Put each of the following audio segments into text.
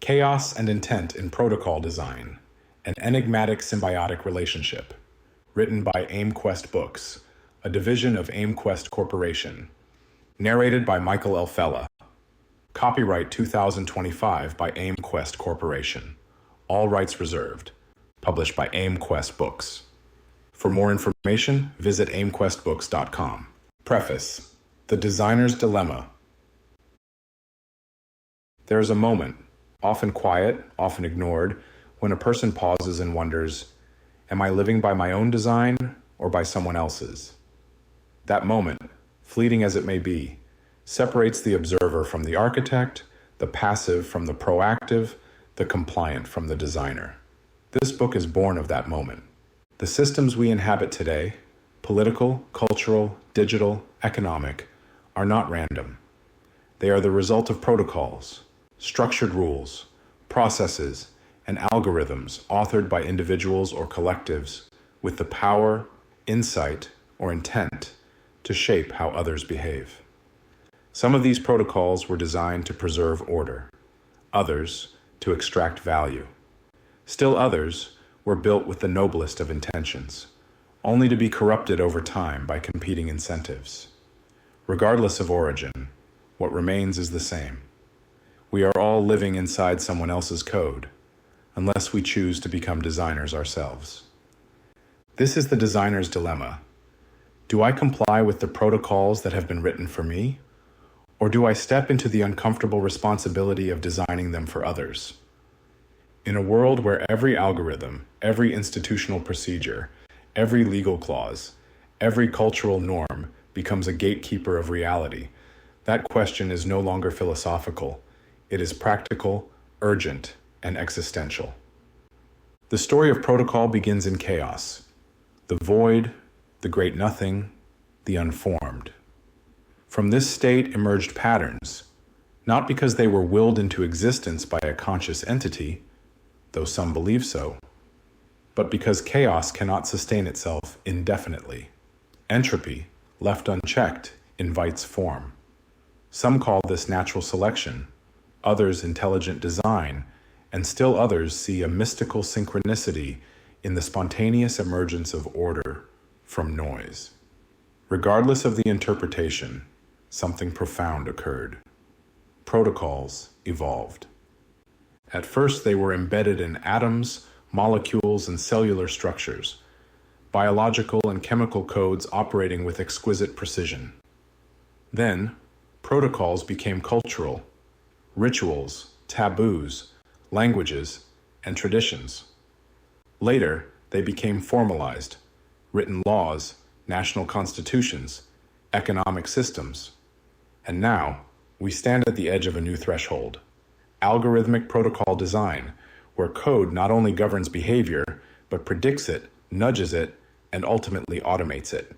Chaos and Intent in Protocol Design, an Enigmatic Symbiotic Relationship, written by AIMQWEST Books, a division of AIMQWEST Corporation, narrated by Michael L. Fella. Copyright 2025 by AIMQWEST Corporation. All rights reserved. Published by AIMQWEST Books. For more information, visit aimquestbooks.com. Preface. The Designer's Dilemma. There is a moment, often quiet, often ignored, when a person pauses and wonders, am I living by my own design or by someone else's? That moment, fleeting as it may be, separates the observer from the architect, the passive from the proactive, the compliant from the designer. This book is born of that moment. The systems we inhabit today, political, cultural, digital, economic, are not random. They are the result of protocols, structured rules, processes, and algorithms authored by individuals or collectives with the power, insight, or intent to shape how others behave. Some of these protocols were designed to preserve order, others to extract value. Still others were built with the noblest of intentions, only to be corrupted over time by competing incentives. Regardless of origin, what remains is the same. We are all living inside someone else's code, unless we choose to become designers ourselves. This is the designer's dilemma. Do I comply with the protocols that have been written for me, or do I step into the uncomfortable responsibility of designing them for others? In a world where every algorithm, every institutional procedure, every legal clause, every cultural norm becomes a gatekeeper of reality, that question is no longer philosophical. It is practical, urgent, and existential. The story of protocol begins in chaos. The void, the great nothing, the unformed. From this state emerged patterns, not because they were willed into existence by a conscious entity, though some believe so, but because chaos cannot sustain itself indefinitely. Entropy, left unchecked, invites form. Some call this natural selection, others intelligent design, and still others see a mystical synchronicity in the spontaneous emergence of order from noise. Regardless of the interpretation, something profound occurred. Protocols evolved. At first, they were embedded in atoms, molecules, and cellular structures, biological and chemical codes operating with exquisite precision. Then, protocols became cultural, rituals, taboos, languages, and traditions. Later, they became formalized, written laws, national constitutions, economic systems. And now, we stand at the edge of a new threshold. Algorithmic protocol design, where code not only governs behavior, but predicts it, nudges it, and ultimately automates it.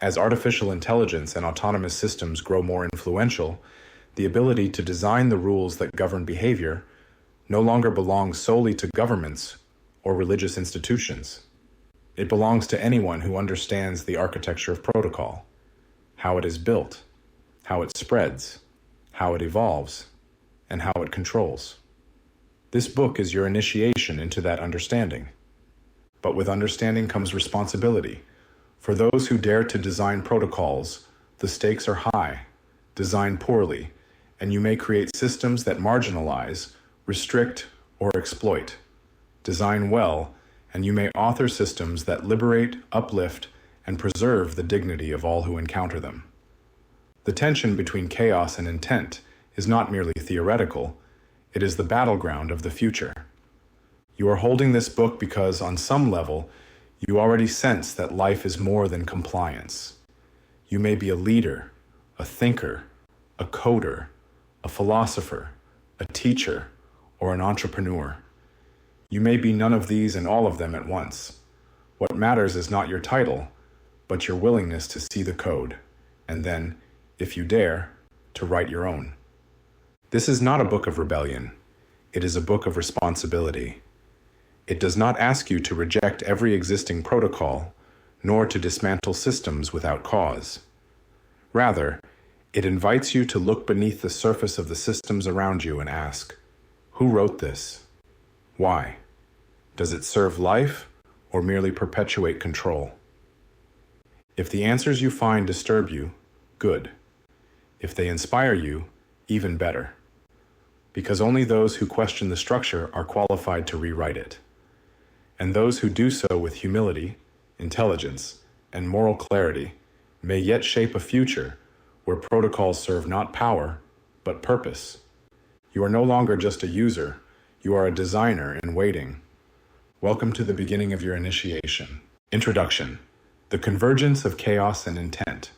As artificial intelligence and autonomous systems grow more influential, the ability to design the rules that govern behavior no longer belongs solely to governments or religious institutions. It belongs to anyone who understands the architecture of protocol, how it is built, how it spreads, how it evolves, and how it controls. This book is your initiation into that understanding. But with understanding comes responsibility. For those who dare to design protocols, the stakes are high. Design poorly, and you may create systems that marginalize, restrict, or exploit. Design well, and you may author systems that liberate, uplift, and preserve the dignity of all who encounter them. The tension between chaos and intent is not merely theoretical, it is the battleground of the future. You are holding this book because, on some level, you already sense that life is more than compliance. You may be a leader, a thinker, a coder, a philosopher, a teacher, or an entrepreneur. You may be none of these and all of them at once. What matters is not your title, but your willingness to see the code, and then, if you dare, to write your own. This is not a book of rebellion. It is a book of responsibility. It does not ask you to reject every existing protocol, nor to dismantle systems without cause. Rather, it invites you to look beneath the surface of the systems around you and ask, Who wrote this? Why? Does it serve life or merely perpetuate control? If the answers you find disturb you, good. If they inspire you, even better. Because only those who question the structure are qualified to rewrite it. And those who do so with humility, intelligence, and moral clarity may yet shape a future where protocols serve not power, but purpose. You are no longer just a user, you are a designer in waiting. Welcome to the beginning of your initiation. Introduction: the convergence of chaos and intent.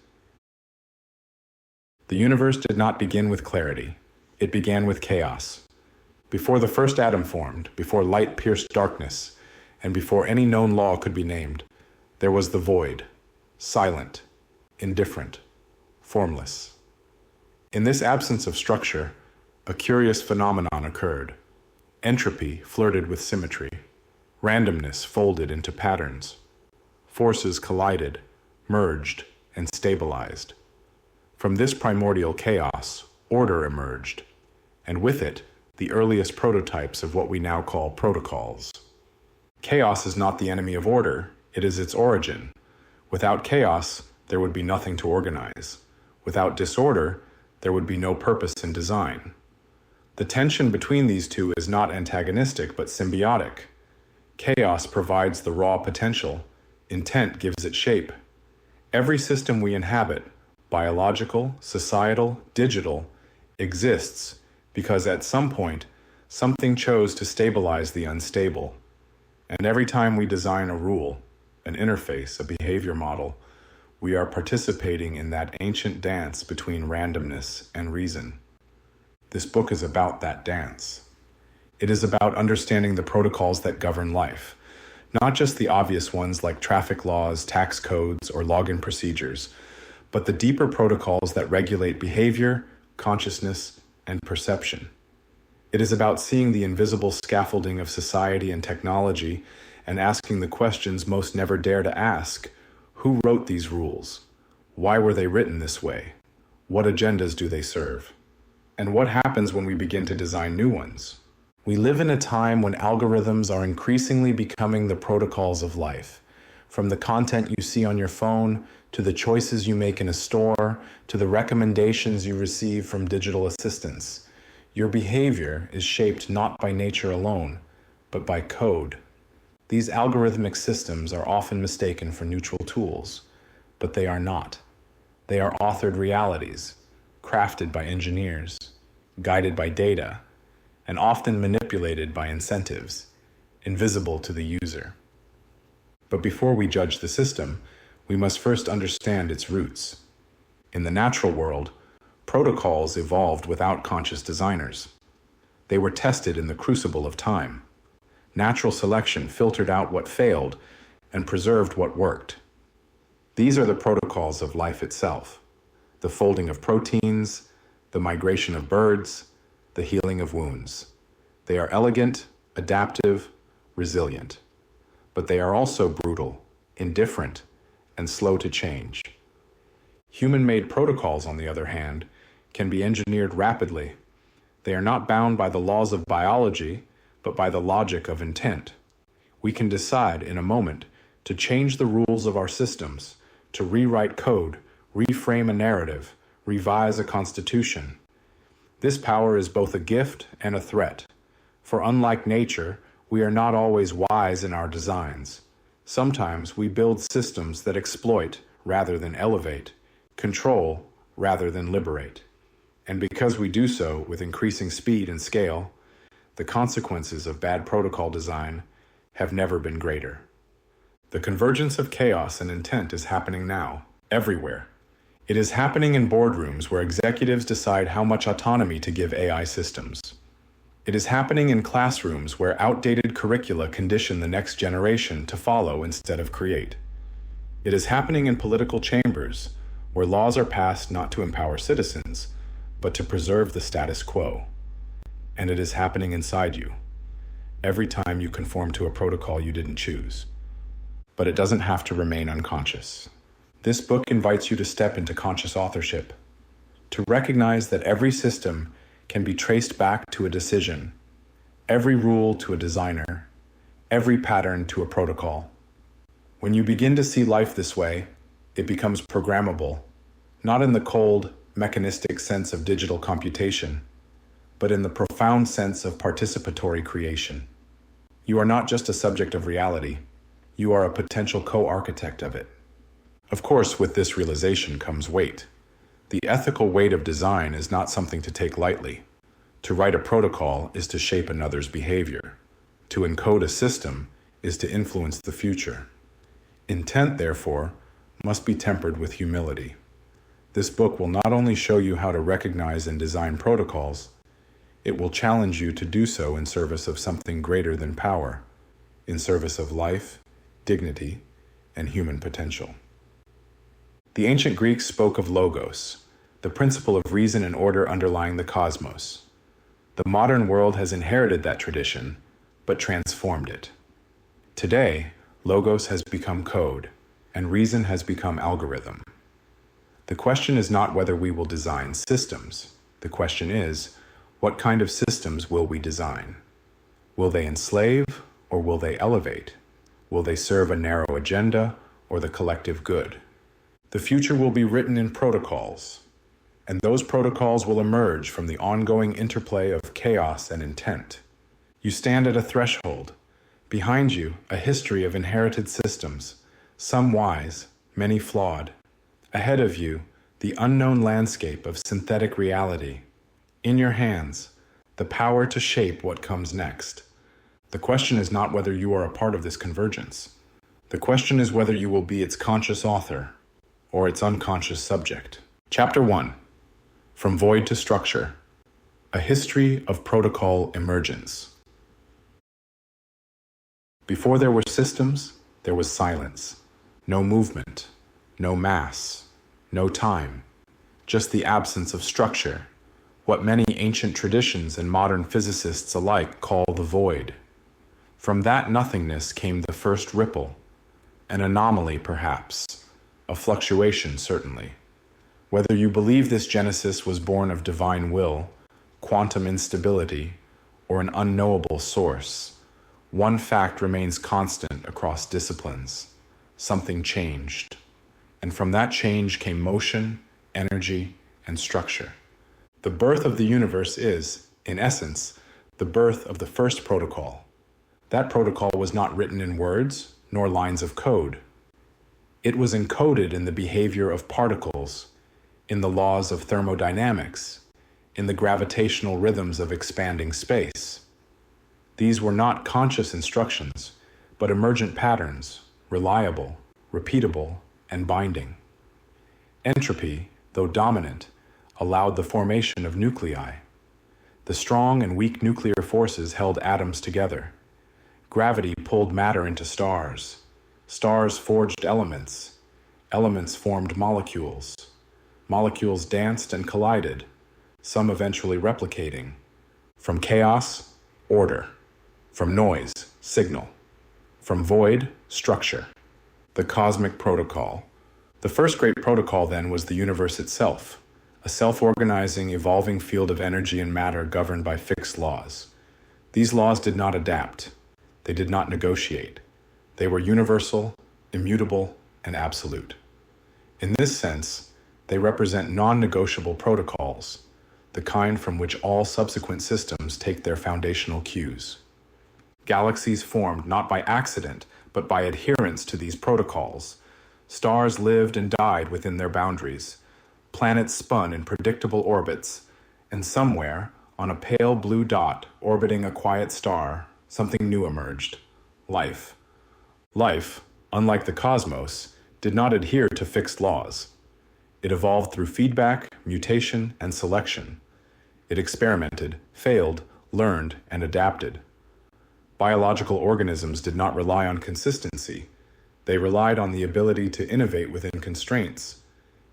The universe did not begin with clarity. It began with chaos. Before the first atom formed, before light pierced darkness, and before any known law could be named, there was the void, silent, indifferent, formless. In this absence of structure, a curious phenomenon occurred. Entropy flirted with symmetry. Randomness folded into patterns. Forces collided, merged, and stabilized. From this primordial chaos, order emerged, and with it, the earliest prototypes of what we now call protocols. Chaos is not the enemy of order, it is its origin. Without chaos, there would be nothing to organize. Without disorder, there would be no purpose in design. The tension between these two is not antagonistic, but symbiotic. Chaos provides the raw potential. Intent gives it shape. Every system we inhabit, biological, societal, digital, exists because at some point, something chose to stabilize the unstable. And every time we design a rule, an interface, a behavior model, we are participating in that ancient dance between randomness and reason. This book is about that dance. It is about understanding the protocols that govern life, not just the obvious ones like traffic laws, tax codes, or login procedures, but the deeper protocols that regulate behavior, consciousness, and perception. It is about seeing the invisible scaffolding of society and technology and asking the questions most never dare to ask. Who wrote these rules? Why were they written this way? What agendas do they serve? And what happens when we begin to design new ones? We live in a time when algorithms are increasingly becoming the protocols of life. From the content you see on your phone, to the choices you make in a store, to the recommendations you receive from digital assistants. Your behavior is shaped not by nature alone, but by code. These algorithmic systems are often mistaken for neutral tools, but they are not. They are authored realities, crafted by engineers, guided by data, and often manipulated by incentives, invisible to the user. But before we judge the system, we must first understand its roots. In the natural world, protocols evolved without conscious designers. They were tested in the crucible of time. Natural selection filtered out what failed and preserved what worked. These are the protocols of life itself: the folding of proteins, the migration of birds, the healing of wounds. They are elegant, adaptive, resilient. But they are also brutal, indifferent, and slow to change. Human-made protocols, on the other hand, can be engineered rapidly. They are not bound by the laws of biology, but by the logic of intent. We can decide in a moment to change the rules of our systems, to rewrite code, reframe a narrative, revise a constitution. This power is both a gift and a threat, for unlike nature, we are not always wise in our designs. Sometimes we build systems that exploit rather than elevate, control rather than liberate. And because we do so with increasing speed and scale, the consequences of bad protocol design have never been greater. The convergence of chaos and intent is happening now, everywhere. It is happening in boardrooms where executives decide how much autonomy to give AI systems. It is happening in classrooms where outdated curricula condition the next generation to follow instead of create. It is happening in political chambers where laws are passed not to empower citizens, but to preserve the status quo. And it is happening inside you, every time you conform to a protocol you didn't choose. But it doesn't have to remain unconscious. This book invites you to step into conscious authorship, to recognize that every system can be traced back to a decision, every rule to a designer, every pattern to a protocol. When you begin to see life this way, it becomes programmable, not in the cold, mechanistic sense of digital computation, but in the profound sense of participatory creation. You are not just a subject of reality, you are a potential co-architect of it. Of course, with this realization comes weight. The ethical weight of design is not something to take lightly. To write a protocol is to shape another's behavior. To encode a system is to influence the future. Intent, therefore, must be tempered with humility. This book will not only show you how to recognize and design protocols, it will challenge you to do so in service of something greater than power, in service of life, dignity, and human potential. The ancient Greeks spoke of logos, the principle of reason and order underlying the cosmos. The modern world has inherited that tradition, but transformed it. Today, logos has become code, and reason has become algorithm. The question is not whether we will design systems. The question is, what kind of systems will we design? Will they enslave or will they elevate? Will they serve a narrow agenda or the collective good? The future will be written in protocols, and those protocols will emerge from the ongoing interplay of chaos and intent. You stand at a threshold. Behind you, a history of inherited systems, some wise, many flawed. Ahead of you, the unknown landscape of synthetic reality. In your hands, the power to shape what comes next. The question is not whether you are a part of this convergence. The question is whether you will be its conscious author or its unconscious subject. Chapter 1. From Void to Structure. A History of Protocol Emergence. Before there were systems, there was silence. No movement, no mass, no time, just the absence of structure, what many ancient traditions and modern physicists alike call the void. From that nothingness came the first ripple, an anomaly perhaps, a fluctuation certainly. Whether you believe this genesis was born of divine will, quantum instability, or an unknowable source, one fact remains constant across disciplines. Something changed. And from that change came motion, energy, and structure. The birth of the universe is, in essence, the birth of the first protocol. That protocol was not written in words, nor lines of code. It was encoded in the behavior of particles, in the laws of thermodynamics, in the gravitational rhythms of expanding space. These were not conscious instructions, but emergent patterns, reliable, repeatable, and binding. Entropy, though dominant, allowed the formation of nuclei. The strong and weak nuclear forces held atoms together. Gravity pulled matter into stars. Stars forged elements. Elements formed molecules. Molecules danced and collided, some eventually replicating. From chaos, order. From noise, signal. From void, structure. The cosmic protocol. The first great protocol, then, was the universe itself, a self-organizing, evolving field of energy and matter governed by fixed laws. These laws did not adapt. They did not negotiate. They were universal, immutable, and absolute. In this sense, they represent non-negotiable protocols, the kind from which all subsequent systems take their foundational cues. Galaxies formed not by accident, but by adherence to these protocols. Stars lived and died within their boundaries. Planets spun in predictable orbits, and somewhere, on a pale blue dot orbiting a quiet star, something new emerged: life. Life, unlike the cosmos, did not adhere to fixed laws. It evolved through feedback, mutation, and selection. It experimented, failed, learned, and adapted. Biological organisms did not rely on consistency. They relied on the ability to innovate within constraints.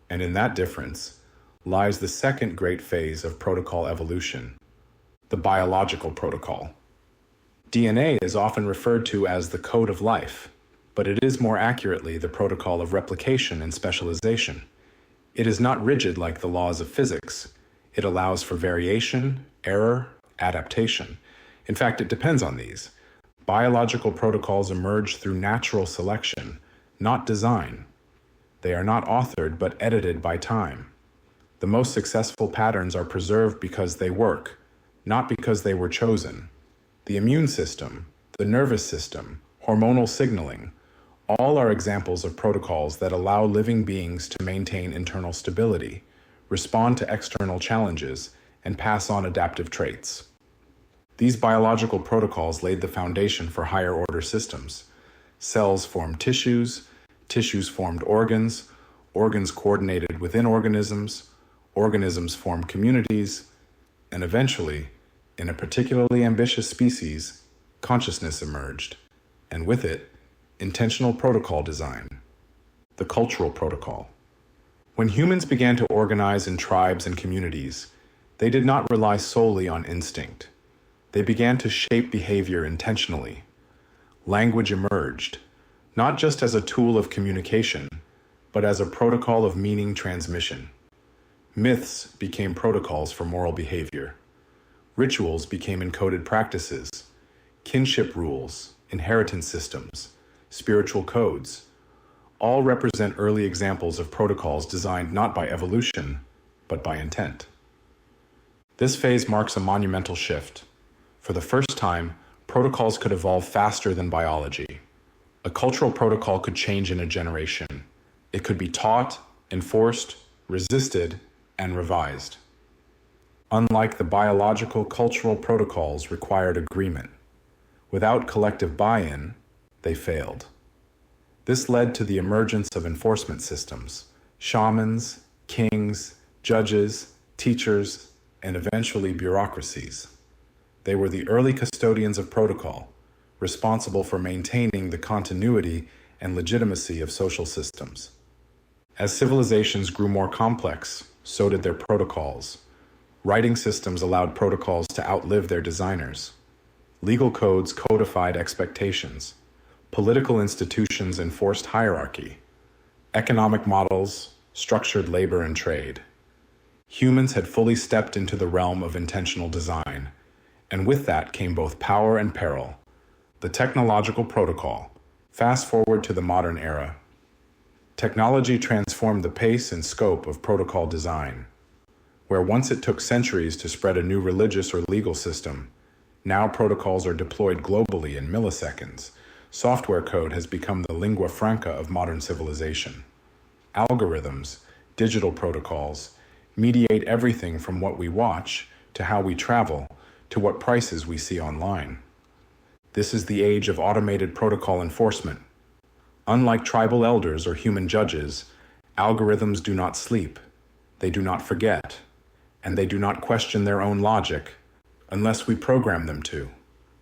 And in that difference lies the second great phase of protocol evolution, the biological protocol. DNA is often referred to as the code of life, but it is more accurately the protocol of replication and specialization. It is not rigid like the laws of physics. It allows for variation, error, adaptation. In fact, it depends on these. Biological protocols emerge through natural selection, not design. They are not authored but edited by time. The most successful patterns are preserved because they work, not because they were chosen. The immune system, the nervous system, hormonal signaling, all are examples of protocols that allow living beings to maintain internal stability, respond to external challenges, and pass on adaptive traits. These biological protocols laid the foundation for higher order systems. Cells formed tissues, tissues formed organs, organs coordinated within organisms, organisms formed communities, and eventually, in a particularly ambitious species, consciousness emerged, and with it, intentional protocol design, the cultural protocol. When humans began to organize in tribes and communities, they did not rely solely on instinct. They began to shape behavior intentionally. Language emerged, not just as a tool of communication, but as a protocol of meaning transmission. Myths became protocols for moral behavior. Rituals became encoded practices. Kinship rules, inheritance systems, spiritual codes, all represent early examples of protocols designed not by evolution, but by intent. This phase marks a monumental shift. For the first time, protocols could evolve faster than biology. A cultural protocol could change in a generation. It could be taught, enforced, resisted, and revised. Unlike the biological, cultural protocols required agreement. Without collective buy-in, they failed. This led to the emergence of enforcement systems, shamans, kings, judges, teachers, and eventually bureaucracies. They were the early custodians of protocol, responsible for maintaining the continuity and legitimacy of social systems. As civilizations grew more complex, so did their protocols. Writing systems allowed protocols to outlive their designers. Legal codes codified expectations. Political institutions enforced hierarchy. Economic models structured labor and trade. Humans had fully stepped into the realm of intentional design, and with that came both power and peril. The technological protocol. Fast forward to the modern era. Technology transformed the pace and scope of protocol design. Where once it took centuries to spread a new religious or legal system, now protocols are deployed globally in milliseconds. Software code has become the lingua franca of modern civilization. Algorithms, digital protocols, mediate everything from what we watch to how we travel to what prices we see online. This is the age of automated protocol enforcement. Unlike tribal elders or human judges, algorithms do not sleep, they do not forget, and they do not question their own logic unless we program them to.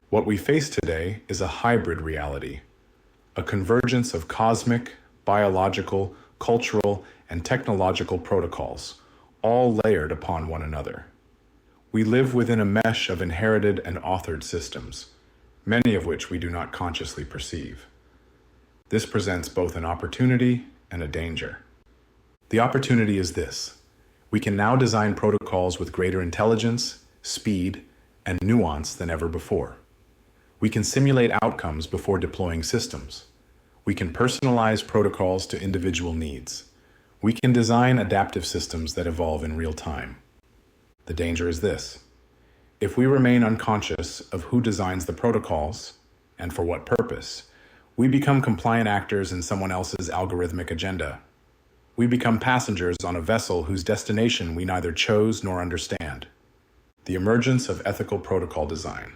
What we face today is a hybrid reality, a convergence of cosmic, biological, cultural, and technological protocols, all layered upon one another. We live within a mesh of inherited and authored systems, many of which we do not consciously perceive. This presents both an opportunity and a danger. The opportunity is this: we can now design protocols with greater intelligence, speed, and nuance than ever before. We can simulate outcomes before deploying systems. We can personalize protocols to individual needs. We can design adaptive systems that evolve in real time. The danger is this: if we remain unconscious of who designs the protocols and for what purpose, we become compliant actors in someone else's algorithmic agenda. We become passengers on a vessel whose destination we neither chose nor understand. The emergence of ethical protocol design.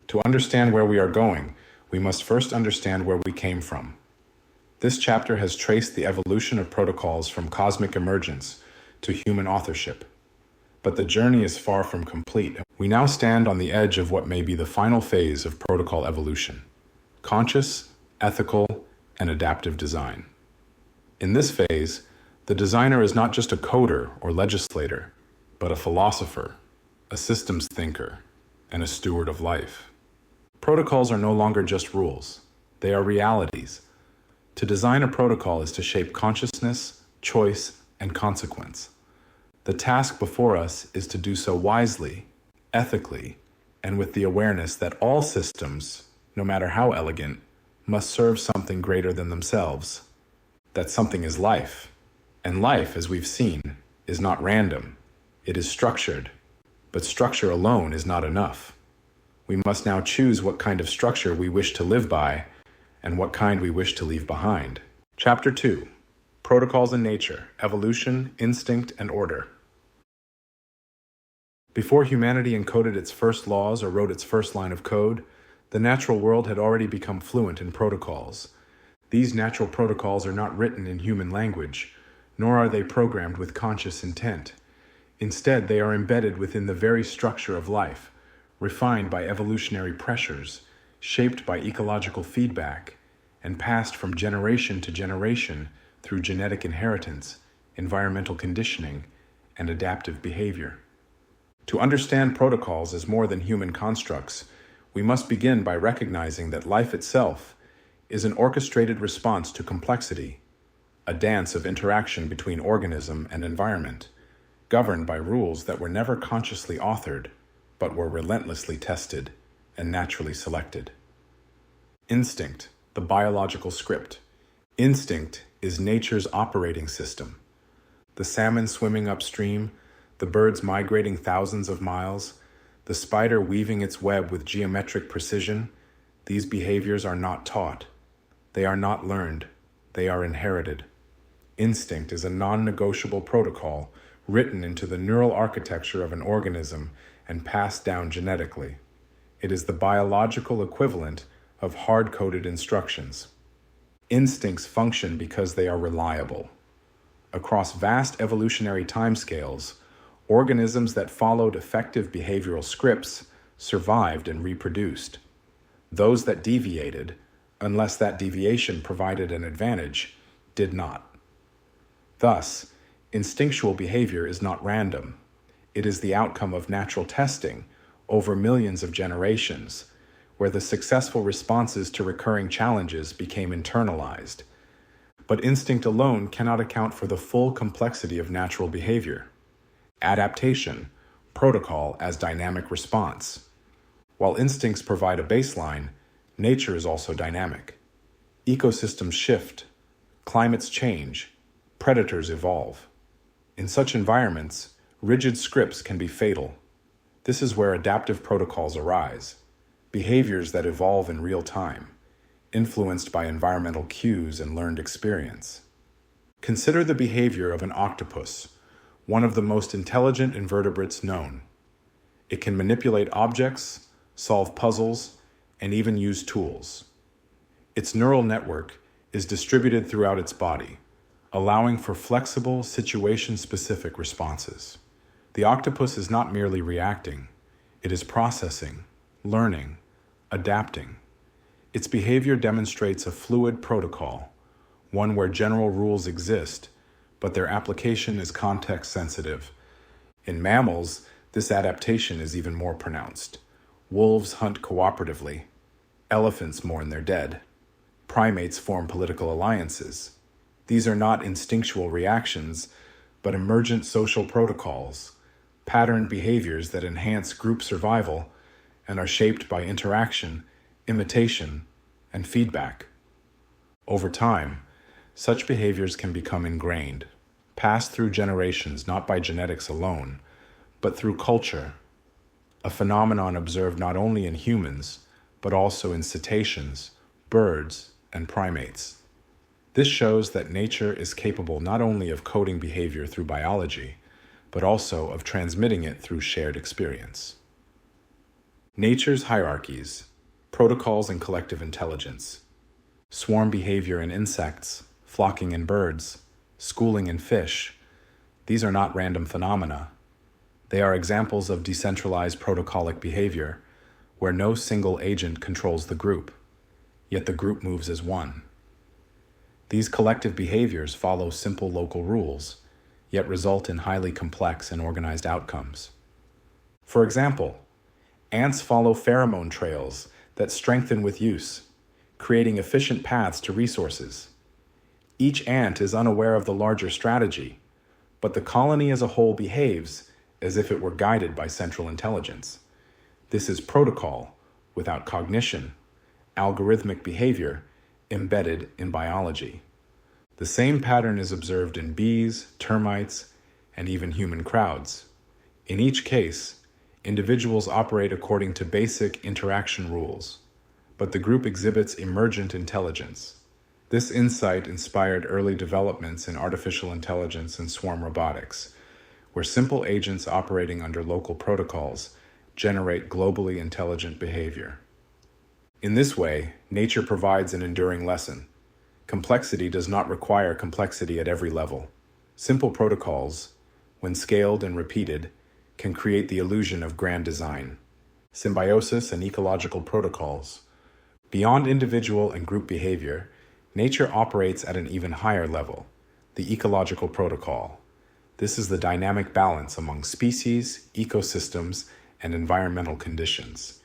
To understand where we are going, we must first understand where we came from. This chapter has traced the evolution of protocols from cosmic emergence to human authorship. But the journey is far from complete. We now stand on the edge of what may be the final phase of protocol evolution: conscious, ethical, and adaptive design. In this phase, the designer is not just a coder or legislator, but a philosopher, a systems thinker, and a steward of life. Protocols are no longer just rules. They are realities. To design a protocol is to shape consciousness, choice, and consequence. The task before us is to do so wisely, ethically, and with the awareness that all systems, no matter how elegant, must serve something greater than themselves. That something is life, and life, as we've seen, is not random. It is structured, but structure alone is not enough. We must now choose what kind of structure we wish to live by and what kind we wish to leave behind. Chapter 2. Protocols in Nature, Evolution, Instinct, and Order. Before humanity encoded its first laws or wrote its first line of code, the natural world had already become fluent in protocols. These natural protocols are not written in human language, nor are they programmed with conscious intent. Instead, they are embedded within the very structure of life, refined by evolutionary pressures, shaped by ecological feedback, and passed from generation to generation through genetic inheritance, environmental conditioning, and adaptive behavior. To understand protocols as more than human constructs, we must begin by recognizing that life itself is an orchestrated response to complexity, a dance of interaction between organism and environment, governed by rules that were never consciously authored, but were relentlessly tested and naturally selected. Instinct, the biological script. Instinct is nature's operating system. The salmon swimming upstream, the birds migrating thousands of miles, the spider weaving its web with geometric precision, these behaviors are not taught. They are not learned. They are inherited. Instinct is a non-negotiable protocol written into the neural architecture of an organism and passed down genetically. It is the biological equivalent of hard-coded instructions. Instincts function because they are reliable. Across vast evolutionary timescales, organisms that followed effective behavioral scripts survived and reproduced. Those that deviated, unless that deviation provided an advantage, did not. Thus, instinctual behavior is not random. It is the outcome of natural testing over millions of generations, where the successful responses to recurring challenges became internalized. But instinct alone cannot account for the full complexity of natural behavior. Adaptation, protocol as dynamic response. While instincts provide a baseline, nature is also dynamic. Ecosystems shift, climates change, predators evolve. In such environments, rigid scripts can be fatal. This is where adaptive protocols arise, behaviors that evolve in real time, influenced by environmental cues and learned experience. Consider the behavior of an octopus, one of the most intelligent invertebrates known. It can manipulate objects, solve puzzles, and even use tools. Its neural network is distributed throughout its body, allowing for flexible, situation-specific responses. The octopus is not merely reacting, it is processing, learning, adapting. Its behavior demonstrates a fluid protocol, one where general rules exist, but their application is context-sensitive. In mammals, this adaptation is even more pronounced. Wolves hunt cooperatively. Elephants mourn their dead. Primates form political alliances. These are not instinctual reactions, but emergent social protocols, patterned behaviors that enhance group survival and are shaped by interaction, imitation, and feedback. Over time, such behaviors can become ingrained, passed through generations not by genetics alone, but through culture, a phenomenon observed not only in humans, but also in cetaceans, birds, and primates. This shows that nature is capable not only of coding behavior through biology, but also of transmitting it through shared experience. Nature's hierarchies, protocols and collective intelligence, swarm behavior in insects, flocking in birds, schooling in fish, these are not random phenomena. They are examples of decentralized protocolic behavior, where no single agent controls the group, yet the group moves as one. These collective behaviors follow simple local rules, yet result in highly complex and organized outcomes. For example, ants follow pheromone trails that strengthen with use, creating efficient paths to resources. Each ant is unaware of the larger strategy, but the colony as a whole behaves as if it were guided by central intelligence. This is protocol without cognition, algorithmic behavior embedded in biology. The same pattern is observed in bees, termites, and even human crowds. In each case, individuals operate according to basic interaction rules, but the group exhibits emergent intelligence. This insight inspired early developments in artificial intelligence and swarm robotics, where simple agents operating under local protocols generate globally intelligent behavior. In this way, nature provides an enduring lesson. Complexity does not require complexity at every level. Simple protocols, when scaled and repeated, can create the illusion of grand design. Symbiosis and ecological protocols. Beyond individual and group behavior, nature operates at an even higher level, the ecological protocol. This is the dynamic balance among species, ecosystems, and environmental conditions.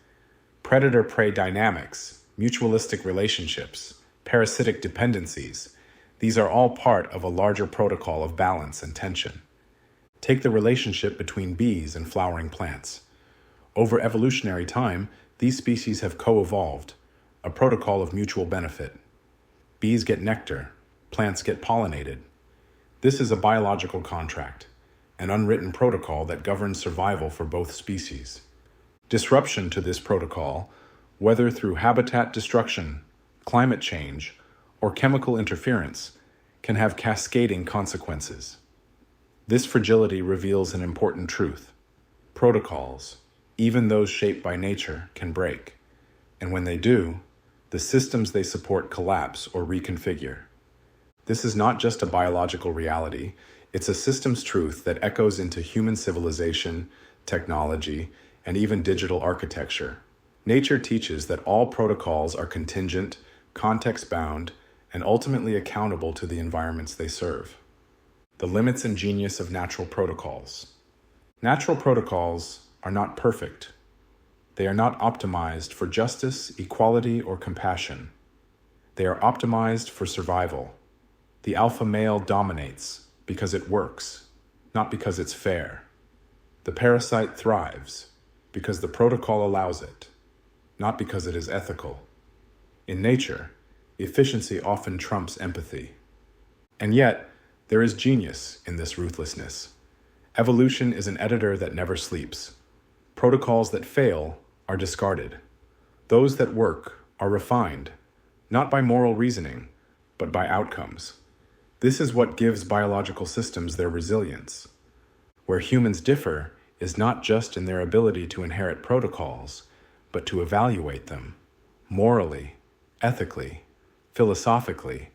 Predator-prey dynamics, mutualistic relationships, parasitic dependencies, these are all part of a larger protocol of balance and tension. Take the relationship between bees and flowering plants. Over evolutionary time, these species have co-evolved, a protocol of mutual benefit. Bees get nectar, plants get pollinated. This is a biological contract, an unwritten protocol that governs survival for both species. Disruption to this protocol, whether through habitat destruction, climate change, or chemical interference, can have cascading consequences. This fragility reveals an important truth. Protocols, even those shaped by nature, can break, and when they do, the systems they support collapse or reconfigure. This is not just a biological reality, it's a systems truth that echoes into human civilization, technology, and even digital architecture. Nature teaches that all protocols are contingent, context-bound, and ultimately accountable to the environments they serve. The limits and genius of natural protocols. Natural protocols are not perfect. They are not optimized for justice, equality, or compassion. They are optimized for survival. The alpha male dominates because it works, not because it's fair. The parasite thrives because the protocol allows it, not because it is ethical. In nature, efficiency often trumps empathy. And yet, there is genius in this ruthlessness. Evolution is an editor that never sleeps. Protocols that fail are discarded. Those that work are refined, not by moral reasoning, but by outcomes. This is what gives biological systems their resilience. Where humans differ is not just in their ability to inherit protocols, but to evaluate them morally, ethically, philosophically,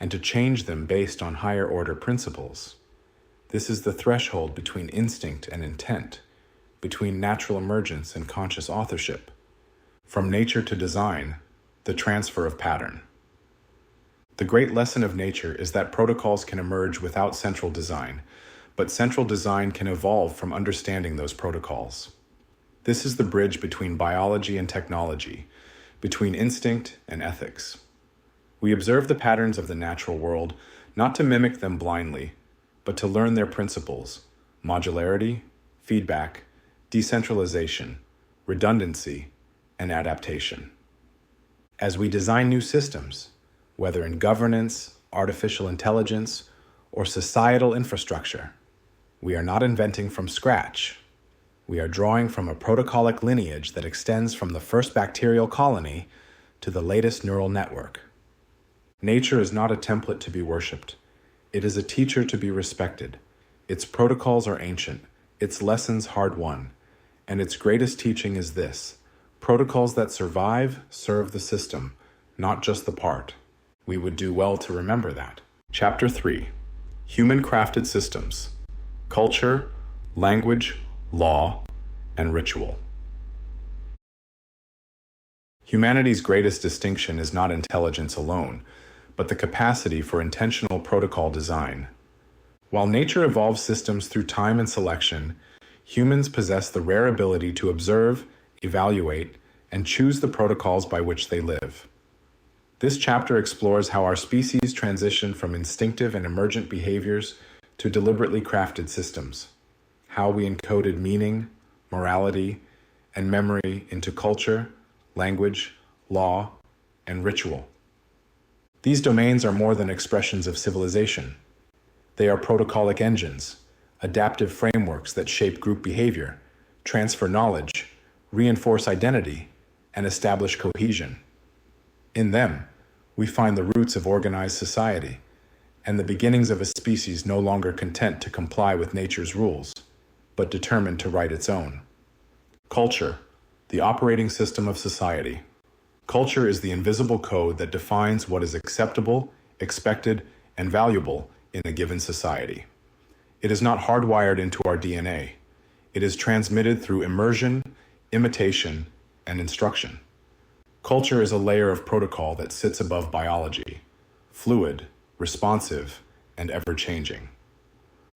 and to change them based on higher order principles. This is the threshold between instinct and intent, between natural emergence and conscious authorship. From nature to design, the transfer of pattern. The great lesson of nature is that protocols can emerge without central design, but central design can evolve from understanding those protocols. This is the bridge between biology and technology, between instinct and ethics. We observe the patterns of the natural world not to mimic them blindly, but to learn their principles: modularity, feedback, decentralization, redundancy, and adaptation. As we design new systems, whether in governance, artificial intelligence, or societal infrastructure, we are not inventing from scratch. We are drawing from a protocolic lineage that extends from the first bacterial colony to the latest neural network. Nature is not a template to be worshipped. It is a teacher to be respected. Its protocols are ancient, its lessons hard-won, and its greatest teaching is this: protocols that survive serve the system, not just the part. We would do well to remember that. Chapter 3. Human-crafted systems. Culture, language, law, and ritual. Humanity's greatest distinction is not intelligence alone, but the capacity for intentional protocol design. While nature evolves systems through time and selection, humans possess the rare ability to observe, evaluate, and choose the protocols by which they live. This chapter explores how our species transition from instinctive and emergent behaviors to deliberately crafted systems, how we encoded meaning, morality, and memory into culture, language, law, and ritual. These domains are more than expressions of civilization. They are protocolic engines, adaptive frameworks that shape group behavior, transfer knowledge, reinforce identity, and establish cohesion. In them, we find the roots of organized society and the beginnings of a species no longer content to comply with nature's rules, but determined to write its own. Culture, the operating system of society. Culture is the invisible code that defines what is acceptable, expected, and valuable in a given society. It is not hardwired into our DNA. It is transmitted through immersion, imitation, and instruction. Culture is a layer of protocol that sits above biology, fluid, responsive, and ever-changing.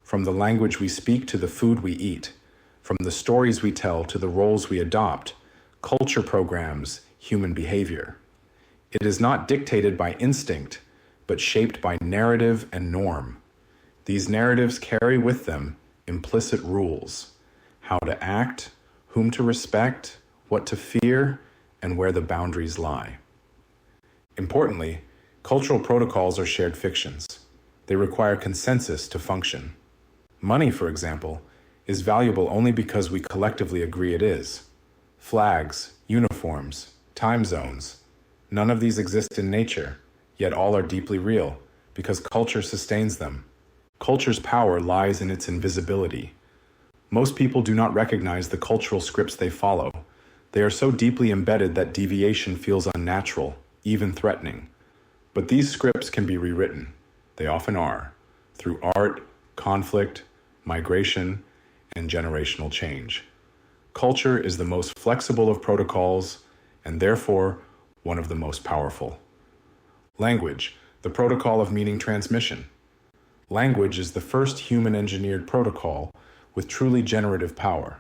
From the language we speak to the food we eat, from the stories we tell to the roles we adopt, culture programs human behavior. It is not dictated by instinct, but shaped by narrative and norm. These narratives carry with them implicit rules: how to act, whom to respect, what to fear, and where the boundaries lie. Importantly, cultural protocols are shared fictions. They require consensus to function. Money, for example, is valuable only because we collectively agree it is. Flags, uniforms, time zones, none of these exist in nature, yet all are deeply real because culture sustains them. Culture's power lies in its invisibility. Most people do not recognize the cultural scripts they follow. They are so deeply embedded that deviation feels unnatural, even threatening. But these scripts can be rewritten. They often are, through art, conflict, migration, and generational change. Culture is the most flexible of protocols, and therefore one of the most powerful. Language, the protocol of meaning transmission. Language is the first human-engineered protocol with truly generative power.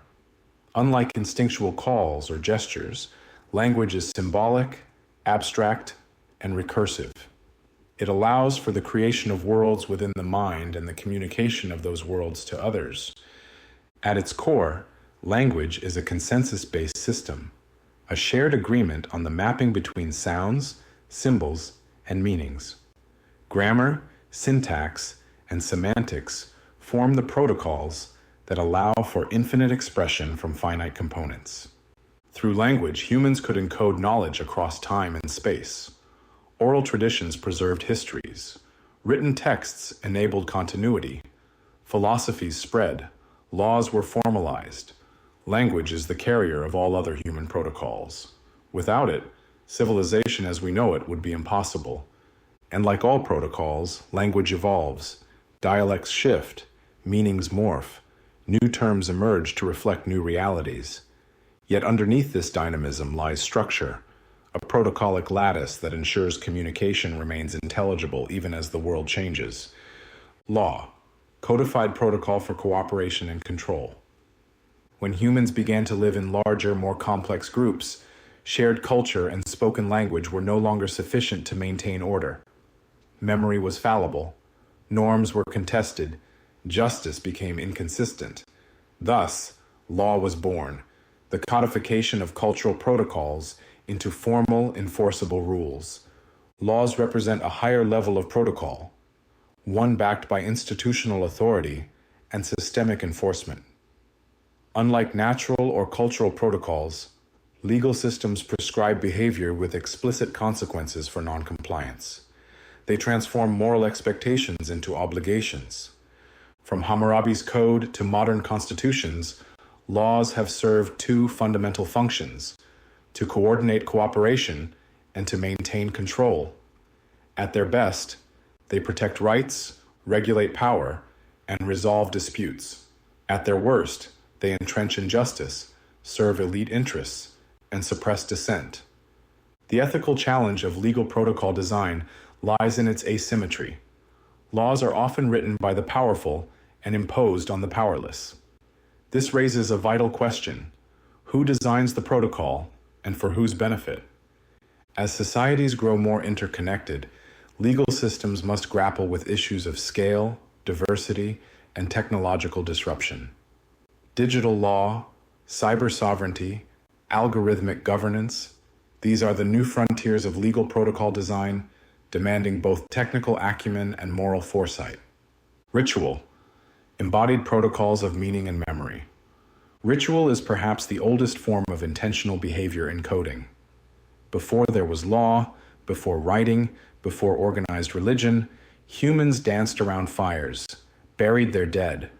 Unlike instinctual calls or gestures, language is symbolic, abstract, and recursive. It allows for the creation of worlds within the mind and the communication of those worlds to others. At its core, language is a consensus-based system, a shared agreement on the mapping between sounds, symbols, and meanings. Grammar, syntax, and semantics form the protocols that allow for infinite expression from finite components. Through language, humans could encode knowledge across time and space. Oral traditions preserved histories. Written texts enabled continuity. Philosophies spread. Laws were formalized. Language is the carrier of all other human protocols. Without it, civilization as we know it would be impossible. And like all protocols, language evolves. Dialects shift. Meanings morph. New terms emerge to reflect new realities. Yet underneath this dynamism lies structure, a protocolic lattice that ensures communication remains intelligible even as the world changes. Law, codified protocol for cooperation and control. When humans began to live in larger, more complex groups, shared culture and spoken language were no longer sufficient to maintain order. Memory was fallible. Norms were contested. Justice became inconsistent. Thus, law was born, the codification of cultural protocols into formal, enforceable rules. Laws represent a higher level of protocol, one backed by institutional authority and systemic enforcement. Unlike natural or cultural protocols, legal systems prescribe behavior with explicit consequences for noncompliance. They transform moral expectations into obligations. From Hammurabi's Code to modern constitutions, laws have served two fundamental functions: to coordinate cooperation and to maintain control. At their best, they protect rights, regulate power, and resolve disputes. At their worst, they entrench injustice, serve elite interests, and suppress dissent. The ethical challenge of legal protocol design lies in its asymmetry. Laws are often written by the powerful and imposed on the powerless. This raises a vital question: who designs the protocol and for whose benefit? As societies grow more interconnected, legal systems must grapple with issues of scale, diversity, and technological disruption. Digital law, cyber sovereignty, algorithmic governance. These are the new frontiers of legal protocol design, demanding both technical acumen and moral foresight. Ritual, embodied protocols of meaning and memory. Ritual is perhaps the oldest form of intentional behavior in coding. Before there was law, before writing, before organized religion, humans danced around fires, buried their dead,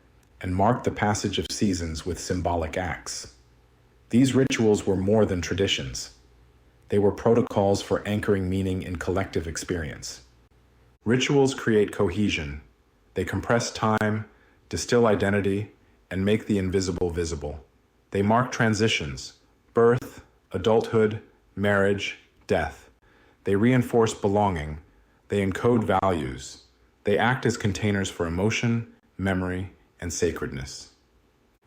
and marked the passage of seasons with symbolic acts. These rituals were more than traditions. They were protocols for anchoring meaning in collective experience. Rituals create cohesion. They compress time, distill identity, and make the invisible visible. They mark transitions: birth, adulthood, marriage, death. They reinforce belonging. They encode values. They act as containers for emotion, memory, and sacredness.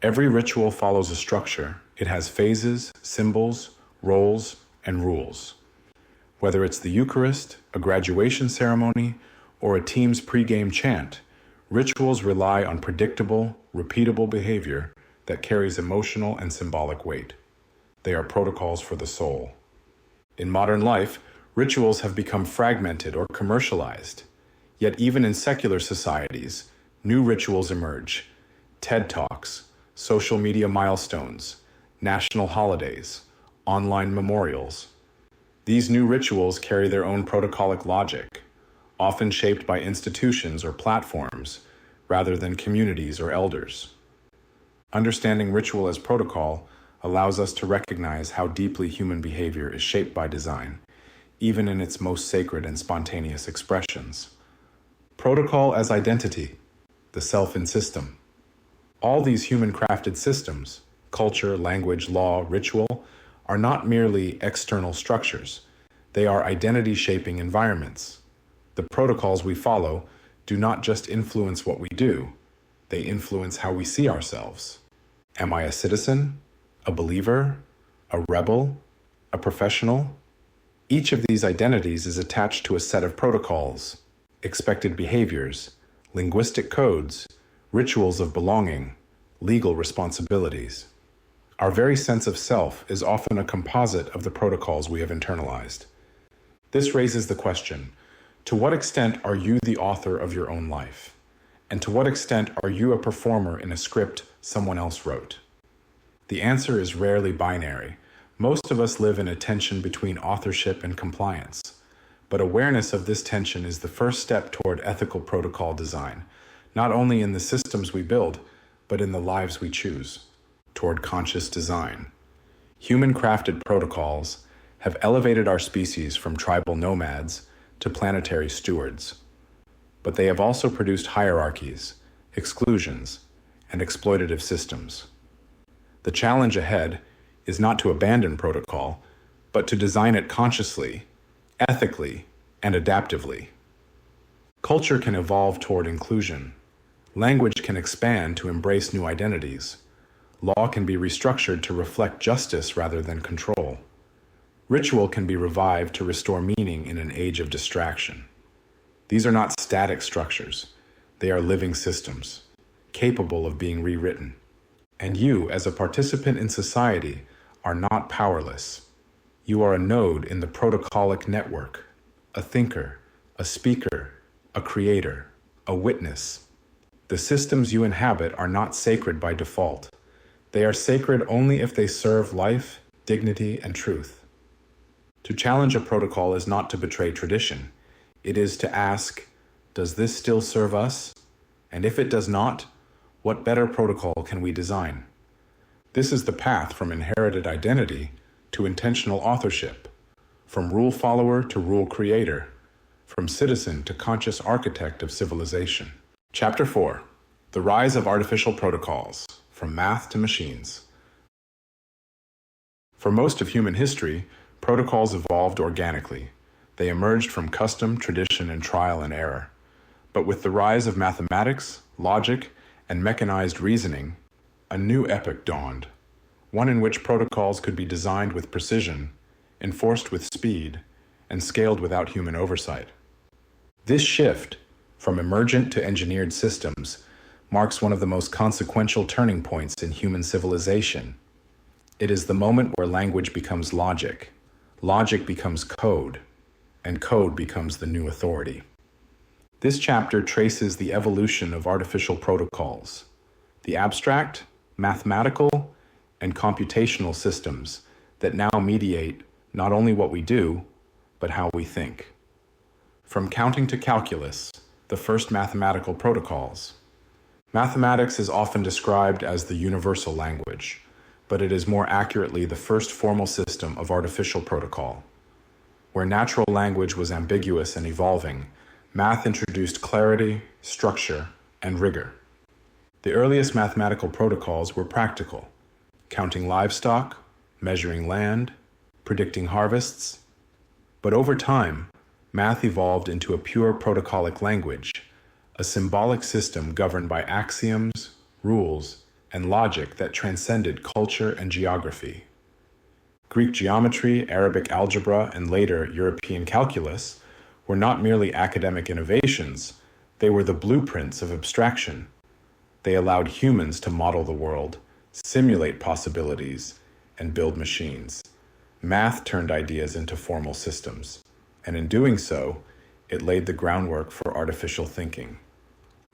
Every ritual follows a structure. It has phases, symbols, roles, and rules. Whether it's the Eucharist, a graduation ceremony, or a team's pregame chant, rituals rely on predictable, repeatable behavior that carries emotional and symbolic weight. They are protocols for the soul. In modern life, rituals have become fragmented or commercialized. Yet even in secular societies, new rituals emerge: TED Talks, social media milestones, national holidays, online memorials. These new rituals carry their own protocolic logic, often shaped by institutions or platforms rather than communities or elders. Understanding ritual as protocol allows us to recognize how deeply human behavior is shaped by design, even in its most sacred and spontaneous expressions. Protocol as identity, the self in system. All these human-crafted systems, culture, language, law, ritual, are not merely external structures. They are identity-shaping environments. The protocols we follow do not just influence what we do, they influence how we see ourselves. Am I a citizen, a believer, a rebel, a professional? Each of these identities is attached to a set of protocols, expected behaviors, linguistic codes, rituals of belonging, legal responsibilities. Our very sense of self is often a composite of the protocols we have internalized. This raises the question, to what extent are you the author of your own life? And to what extent are you a performer in a script someone else wrote? The answer is rarely binary. Most of us live in a tension between authorship and compliance. But awareness of this tension is the first step toward ethical protocol design, not only in the systems we build, but in the lives we choose. Toward conscious design. Human-crafted protocols have elevated our species from tribal nomads to planetary stewards. But they have also produced hierarchies, exclusions, and exploitative systems. The challenge ahead is not to abandon protocol, but to design it consciously, ethically, and adaptively. Culture can evolve toward inclusion. Language can expand to embrace new identities. Law can be restructured to reflect justice rather than control. Ritual can be revived to restore meaning in an age of distraction. These are not static structures. They are living systems, capable of being rewritten. And you, as a participant in society, are not powerless. You are a node in the protocolic network, a thinker, a speaker, a creator, a witness. The systems you inhabit are not sacred by default. They are sacred only if they serve life, dignity, and truth. To challenge a protocol is not to betray tradition. It is to ask, does this still serve us? And if it does not, what better protocol can we design? This is the path from inherited identity to intentional authorship, from rule follower to rule creator, from citizen to conscious architect of civilization. Chapter 4: The Rise of Artificial Protocols, From Math to Machines. For most of human history, protocols evolved organically. They emerged from custom, tradition, and trial and error. But with the rise of mathematics, logic, and mechanized reasoning, a new epoch dawned, one in which protocols could be designed with precision, enforced with speed, and scaled without human oversight. This shift, from emergent to engineered systems, marks one of the most consequential turning points in human civilization. It is the moment where language becomes logic, logic becomes code, and code becomes the new authority. This chapter traces the evolution of artificial protocols, the abstract, mathematical, and computational systems that now mediate not only what we do, but how we think. From counting to calculus, the first mathematical protocols. Mathematics is often described as the universal language, but it is more accurately the first formal system of artificial protocol. Where natural language was ambiguous and evolving, math introduced clarity, structure, and rigor. The earliest mathematical protocols were practical, counting livestock, measuring land, predicting harvests. But over time, math evolved into a pure protocolic language, a symbolic system governed by axioms, rules, and logic that transcended culture and geography. Greek geometry, Arabic algebra, and later European calculus were not merely academic innovations, they were the blueprints of abstraction. They allowed humans to model the world, simulate possibilities, and build machines. Math turned ideas into formal systems, and in doing so, it laid the groundwork for artificial thinking.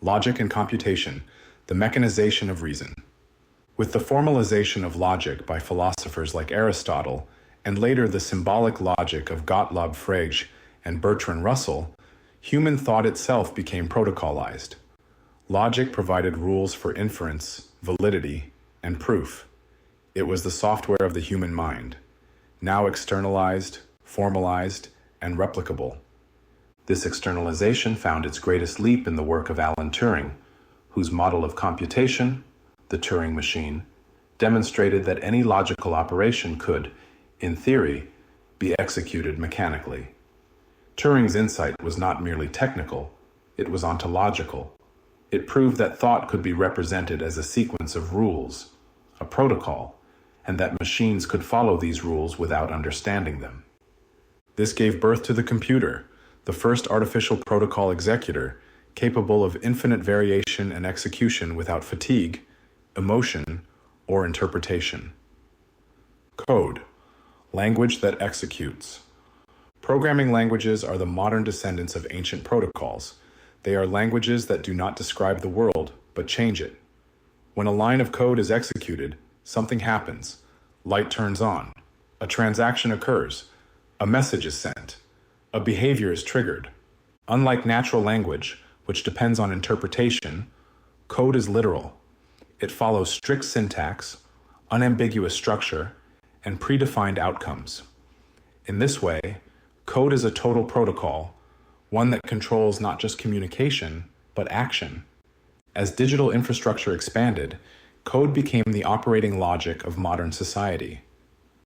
Logic and computation, the mechanization of reason. With the formalization of logic by philosophers like Aristotle, and later the symbolic logic of Gottlob Frege and Bertrand Russell, human thought itself became protocolized. Logic provided rules for inference, validity, and proof. It was the software of the human mind, now externalized, formalized, and replicable. This externalization found its greatest leap in the work of Alan Turing, whose model of computation, the Turing machine, demonstrated that any logical operation could, in theory, be executed mechanically. Turing's insight was not merely technical, it was ontological. It proved that thought could be represented as a sequence of rules, a protocol, and that machines could follow these rules without understanding them. This gave birth to the computer, the first artificial protocol executor, capable of infinite variation and execution without fatigue, emotion, or interpretation. Code, language that executes. Programming languages are the modern descendants of ancient protocols. They are languages that do not describe the world, but change it. When a line of code is executed, something happens. Light turns on. A transaction occurs. A message is sent. A behavior is triggered. Unlike natural language, which depends on interpretation, code is literal. It follows strict syntax, unambiguous structure, and predefined outcomes. In this way, code is a total protocol, one that controls not just communication, but action. As digital infrastructure expanded, code became the operating logic of modern society.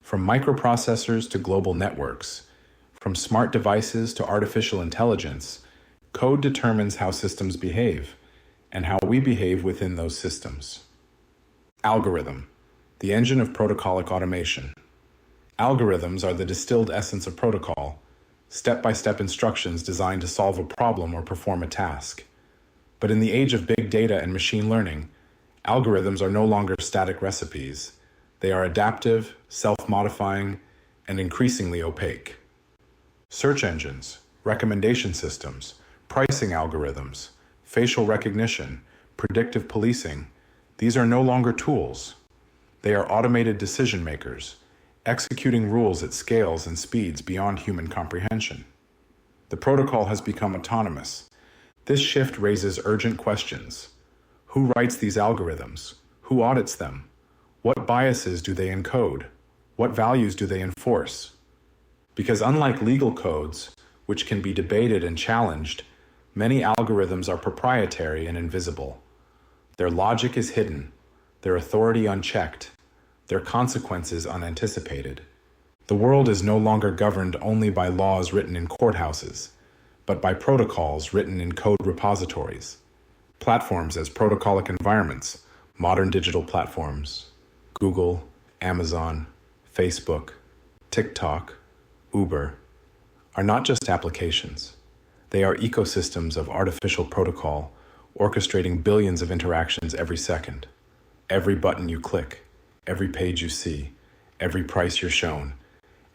From microprocessors to global networks, from smart devices to artificial intelligence, code determines how systems behave and how we behave within those systems. Algorithm, the engine of protocolic automation. Algorithms are the distilled essence of protocol, step-by-step instructions designed to solve a problem or perform a task. But in the age of big data and machine learning, algorithms are no longer static recipes. They are adaptive, self-modifying, and increasingly opaque. Search engines, recommendation systems, pricing algorithms, facial recognition, predictive policing, these are no longer tools. They are automated decision makers, executing rules at scales and speeds beyond human comprehension. The protocol has become autonomous. This shift raises urgent questions. Who writes these algorithms? Who audits them? What biases do they encode? What values do they enforce? Because unlike legal codes, which can be debated and challenged, many algorithms are proprietary and invisible. Their logic is hidden, their authority unchecked, their consequences unanticipated. The world is no longer governed only by laws written in courthouses, but by protocols written in code repositories. Platforms as protocolic environments, modern digital platforms, Google, Amazon, Facebook, TikTok, Uber, are not just applications. They are ecosystems of artificial protocol, orchestrating billions of interactions every second. Every button you click, every page you see, every price you're shown,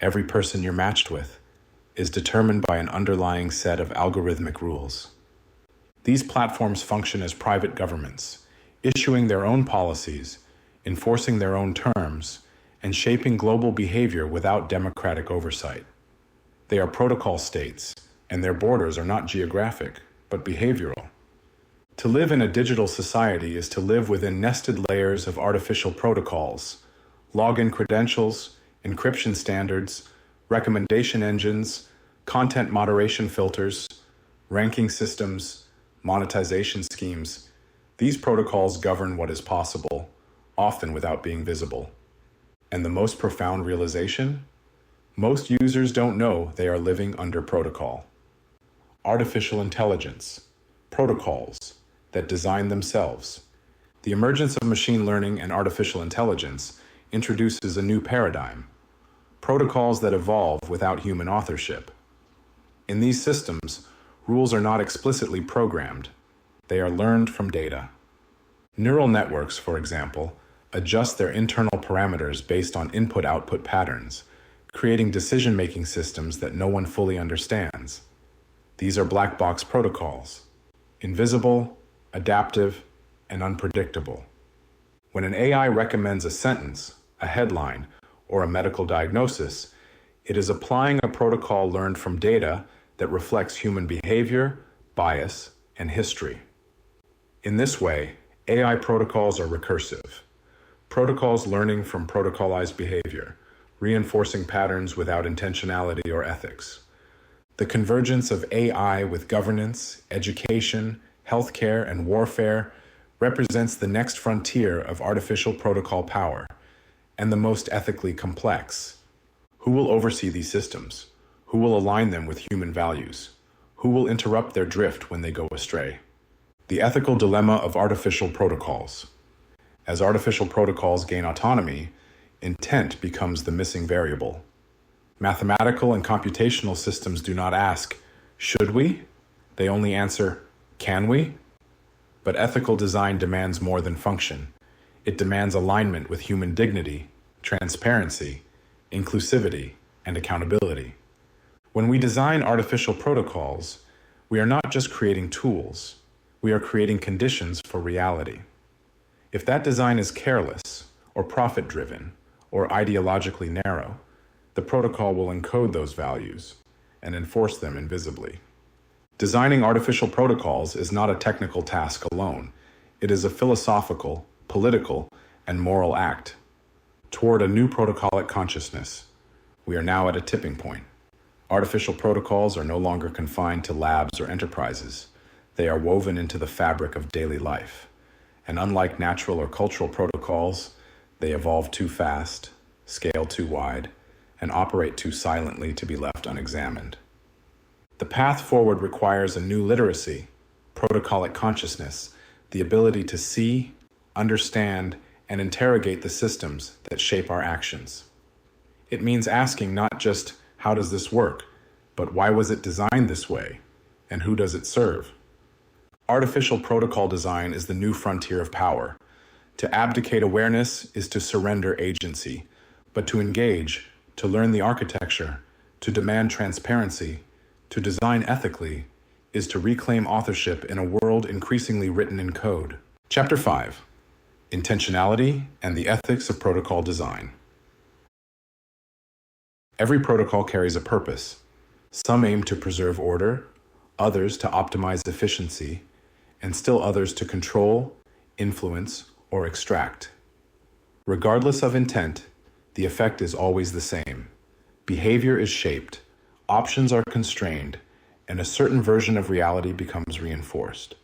every person you're matched with, is determined by an underlying set of algorithmic rules. These platforms function as private governments, issuing their own policies, enforcing their own terms, and shaping global behavior without democratic oversight. They are protocol states, and their borders are not geographic, but behavioral. To live in a digital society is to live within nested layers of artificial protocols, login credentials, encryption standards, recommendation engines, content moderation filters, ranking systems, monetization schemes. These protocols govern what is possible, often without being visible. And the most profound realization? Most users don't know they are living under protocol. Artificial intelligence, protocols that design themselves. The emergence of machine learning and artificial intelligence introduces a new paradigm, protocols that evolve without human authorship. In these systems, rules are not explicitly programmed. They are learned from data. Neural networks, for example, adjust their internal parameters based on input-output patterns, creating decision-making systems that no one fully understands. These are black box protocols, invisible, adaptive, and unpredictable. When an AI recommends a sentence, a headline, or a medical diagnosis, it is applying a protocol learned from data that reflects human behavior, bias, and history. In this way, AI protocols are recursive. Protocols learning from protocolized behavior, reinforcing patterns without intentionality or ethics. The convergence of AI with governance, education, healthcare, and warfare represents the next frontier of artificial protocol power, and the most ethically complex. Who will oversee these systems? Who will align them with human values? Who will interrupt their drift when they go astray? The ethical dilemma of artificial protocols. As artificial protocols gain autonomy, intent becomes the missing variable. Mathematical and computational systems do not ask, should we? They only answer, can we? But ethical design demands more than function. It demands alignment with human dignity, transparency, inclusivity, and accountability. When we design artificial protocols, we are not just creating tools, we are creating conditions for reality. If that design is careless, or profit-driven, or ideologically narrow, the protocol will encode those values and enforce them invisibly. Designing artificial protocols is not a technical task alone. It is a philosophical, political, and moral act. Toward a new protocolic consciousness, we are now at a tipping point. Artificial protocols are no longer confined to labs or enterprises. They are woven into the fabric of daily life. And unlike natural or cultural protocols, they evolve too fast, scale too wide, and operate too silently to be left unexamined. The path forward requires a new literacy, protocolic consciousness, the ability to see, understand, and interrogate the systems that shape our actions. It means asking not just, how does this work, but why was it designed this way, and who does it serve? Artificial protocol design is the new frontier of power. To abdicate awareness is to surrender agency, but to engage, to learn the architecture, to demand transparency, to design ethically, is to reclaim authorship in a world increasingly written in code. Chapter 5: Intentionality and the Ethics of Protocol Design. Every protocol carries a purpose. Some aim to preserve order, others to optimize efficiency, and still others to control, influence, or extract. Regardless of intent, the effect is always the same. Behavior is shaped, options are constrained, and a certain version of reality becomes reinforced.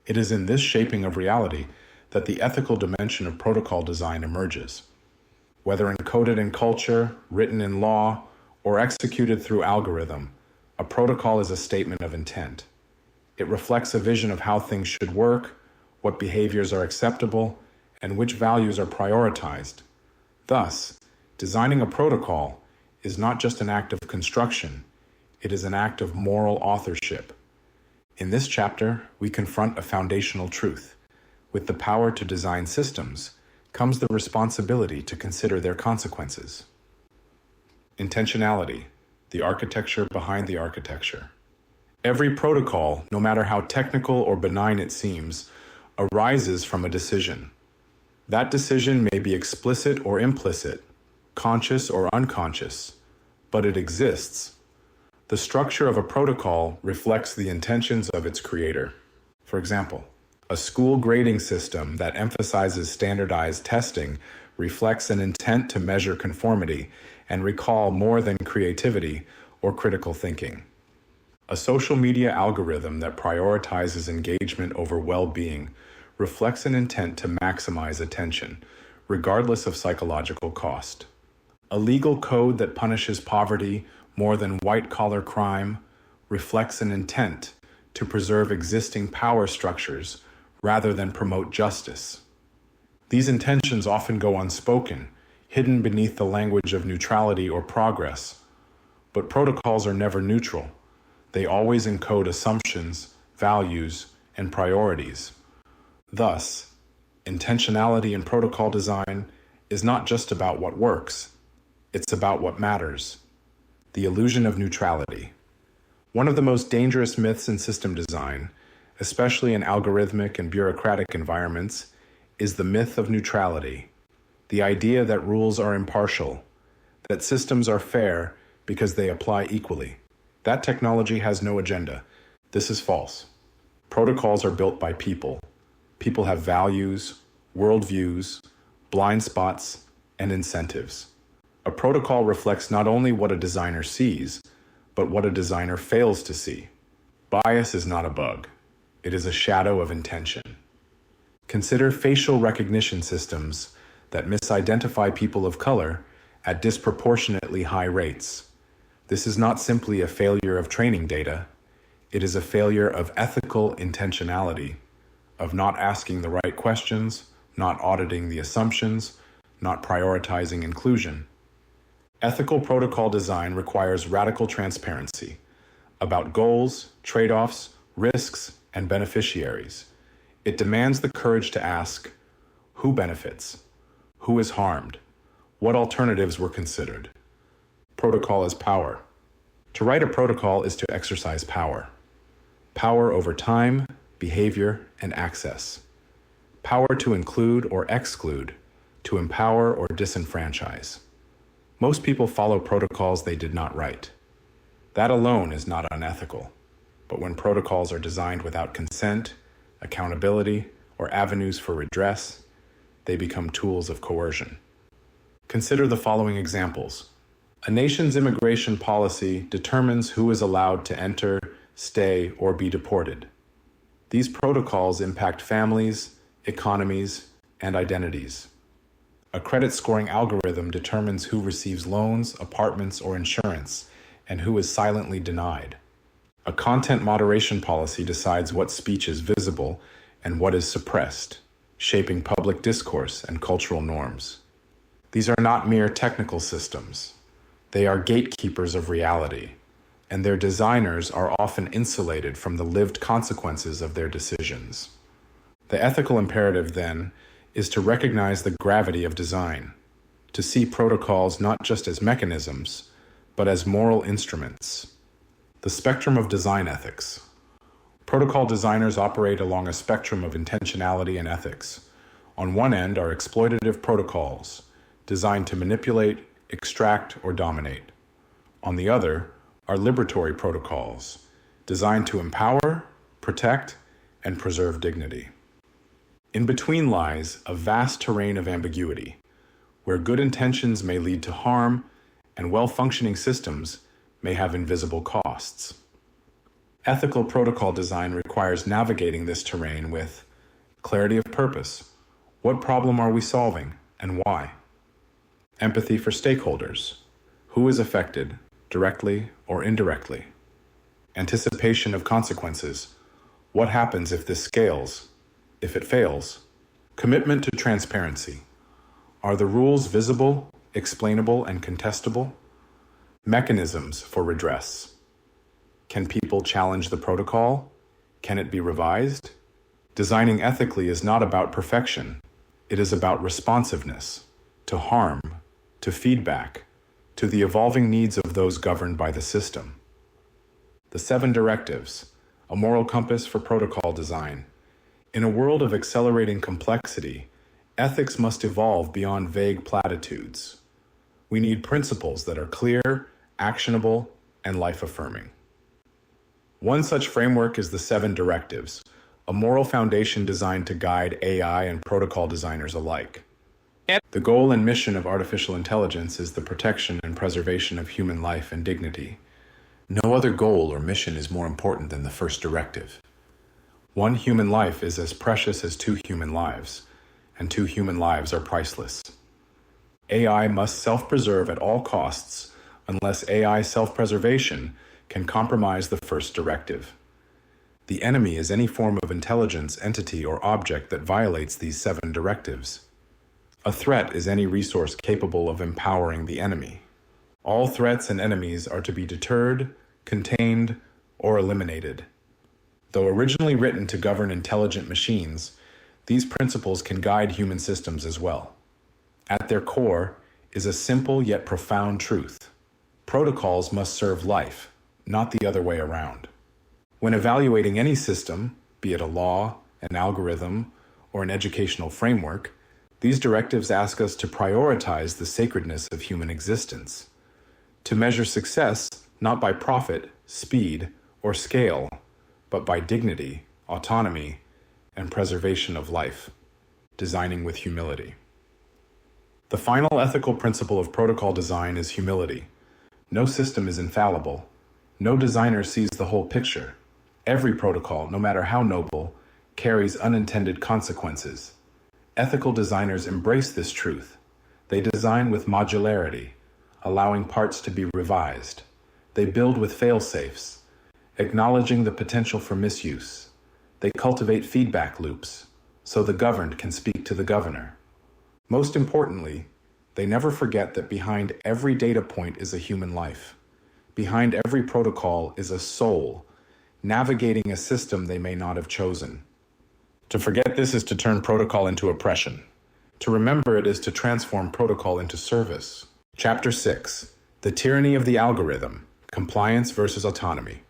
It is in this shaping of reality that the ethical dimension of protocol design emerges. Whether encoded in culture, written in law, or executed through algorithm, a protocol is a statement of intent. It reflects a vision of how things should work, what behaviors are acceptable, and which values are prioritized. Thus, designing a protocol is not just an act of construction, it is an act of moral authorship. In this chapter, we confront a foundational truth. With the power to design systems, comes the responsibility to consider their consequences. Intentionality, the architecture behind the architecture. Every protocol, no matter how technical or benign it seems, arises from a decision. That decision may be explicit or implicit, conscious or unconscious, but it exists. The structure of a protocol reflects the intentions of its creator. For example, a school grading system that emphasizes standardized testing reflects an intent to measure conformity and recall more than creativity or critical thinking. A social media algorithm that prioritizes engagement over well-being reflects an intent to maximize attention, regardless of psychological cost. A legal code that punishes poverty more than white-collar crime reflects an intent to preserve existing power structures rather than promote justice. These intentions often go unspoken, hidden beneath the language of neutrality or progress. But protocols are never neutral. They always encode assumptions, values, and priorities. Thus, intentionality in protocol design is not just about what works, it's about what matters. The illusion of neutrality. One of the most dangerous myths in system design, especially in algorithmic and bureaucratic environments, is the myth of neutrality. The idea that rules are impartial, that systems are fair because they apply equally. That technology has no agenda. This is false. Protocols are built by people. People have values, worldviews, blind spots, and incentives. A protocol reflects not only what a designer sees, but what a designer fails to see. Bias is not a bug. It is a shadow of intention. Consider facial recognition systems that misidentify people of color at disproportionately high rates. This is not simply a failure of training data. It is a failure of ethical intentionality, of not asking the right questions, not auditing the assumptions, not prioritizing inclusion. Ethical protocol design requires radical transparency about goals, trade-offs, risks, and beneficiaries. It demands the courage to ask, who benefits? Who is harmed? What alternatives were considered? Protocol is power. To write a protocol is to exercise power. Power over time, behavior, and access. Power to include or exclude, to empower or disenfranchise. Most people follow protocols they did not write. That alone is not unethical. But when protocols are designed without consent, accountability, or avenues for redress, they become tools of coercion. Consider the following examples. A nation's immigration policy determines who is allowed to enter, stay, or be deported. These protocols impact families, economies, and identities. A credit scoring algorithm determines who receives loans, apartments, or insurance, and who is silently denied. A content moderation policy decides what speech is visible and what is suppressed, shaping public discourse and cultural norms. These are not mere technical systems. They are gatekeepers of reality, and their designers are often insulated from the lived consequences of their decisions. The ethical imperative, then, is to recognize the gravity of design, to see protocols not just as mechanisms, but as moral instruments. The spectrum of design ethics. Protocol designers operate along a spectrum of intentionality and ethics. On one end are exploitative protocols, designed to manipulate, extract, or dominate. On the other are liberatory protocols, designed to empower, protect, and preserve dignity. In between lies a vast terrain of ambiguity, where good intentions may lead to harm and well-functioning systems may have invisible costs. Ethical protocol design requires navigating this terrain with clarity of purpose. What problem are we solving and why? Empathy for stakeholders. Who is affected, directly or indirectly? Anticipation of consequences. What happens if this scales? If it fails? Commitment to transparency. Are the rules visible, explainable, and contestable? Mechanisms for redress. Can people challenge the protocol? Can it be revised? Designing ethically is not about perfection. It is about responsiveness to harm, to feedback, to the evolving needs of those governed by the system. The 7 directives, a moral compass for protocol design. In a world of accelerating complexity, ethics must evolve beyond vague platitudes. We need principles that are clear, actionable, and life-affirming. One such framework is the 7 directives, a moral foundation designed to guide AI and protocol designers alike. The goal and mission of artificial intelligence is the protection and preservation of human life and dignity. No other goal or mission is more important than the first directive. One human life is as precious as 2 human lives, and 2 human lives are priceless. AI must self-preserve at all costs unless AI self-preservation can compromise the first directive. The enemy is any form of intelligence, entity, or object that violates these 7 directives. A threat is any resource capable of empowering the enemy. All threats and enemies are to be deterred, contained, or eliminated. Though originally written to govern intelligent machines, these principles can guide human systems as well. At their core is a simple yet profound truth. Protocols must serve life, not the other way around. When evaluating any system, be it a law, an algorithm, or an educational framework, these directives ask us to prioritize the sacredness of human existence, to measure success not by profit, speed, or scale, but by dignity, autonomy, and preservation of life, designing with humility. The final ethical principle of protocol design is humility. No system is infallible. No designer sees the whole picture. Every protocol, no matter how noble, carries unintended consequences. Ethical designers embrace this truth. They design with modularity, allowing parts to be revised. They build with fail-safes, acknowledging the potential for misuse. They cultivate feedback loops, so the governed can speak to the governor. Most importantly, they never forget that behind every data point is a human life. Behind every protocol is a soul, navigating a system they may not have chosen. To forget this is to turn protocol into oppression. To remember it is to transform protocol into service. Chapter 6. The Tyranny of the Algorithm, Compliance versus Autonomy.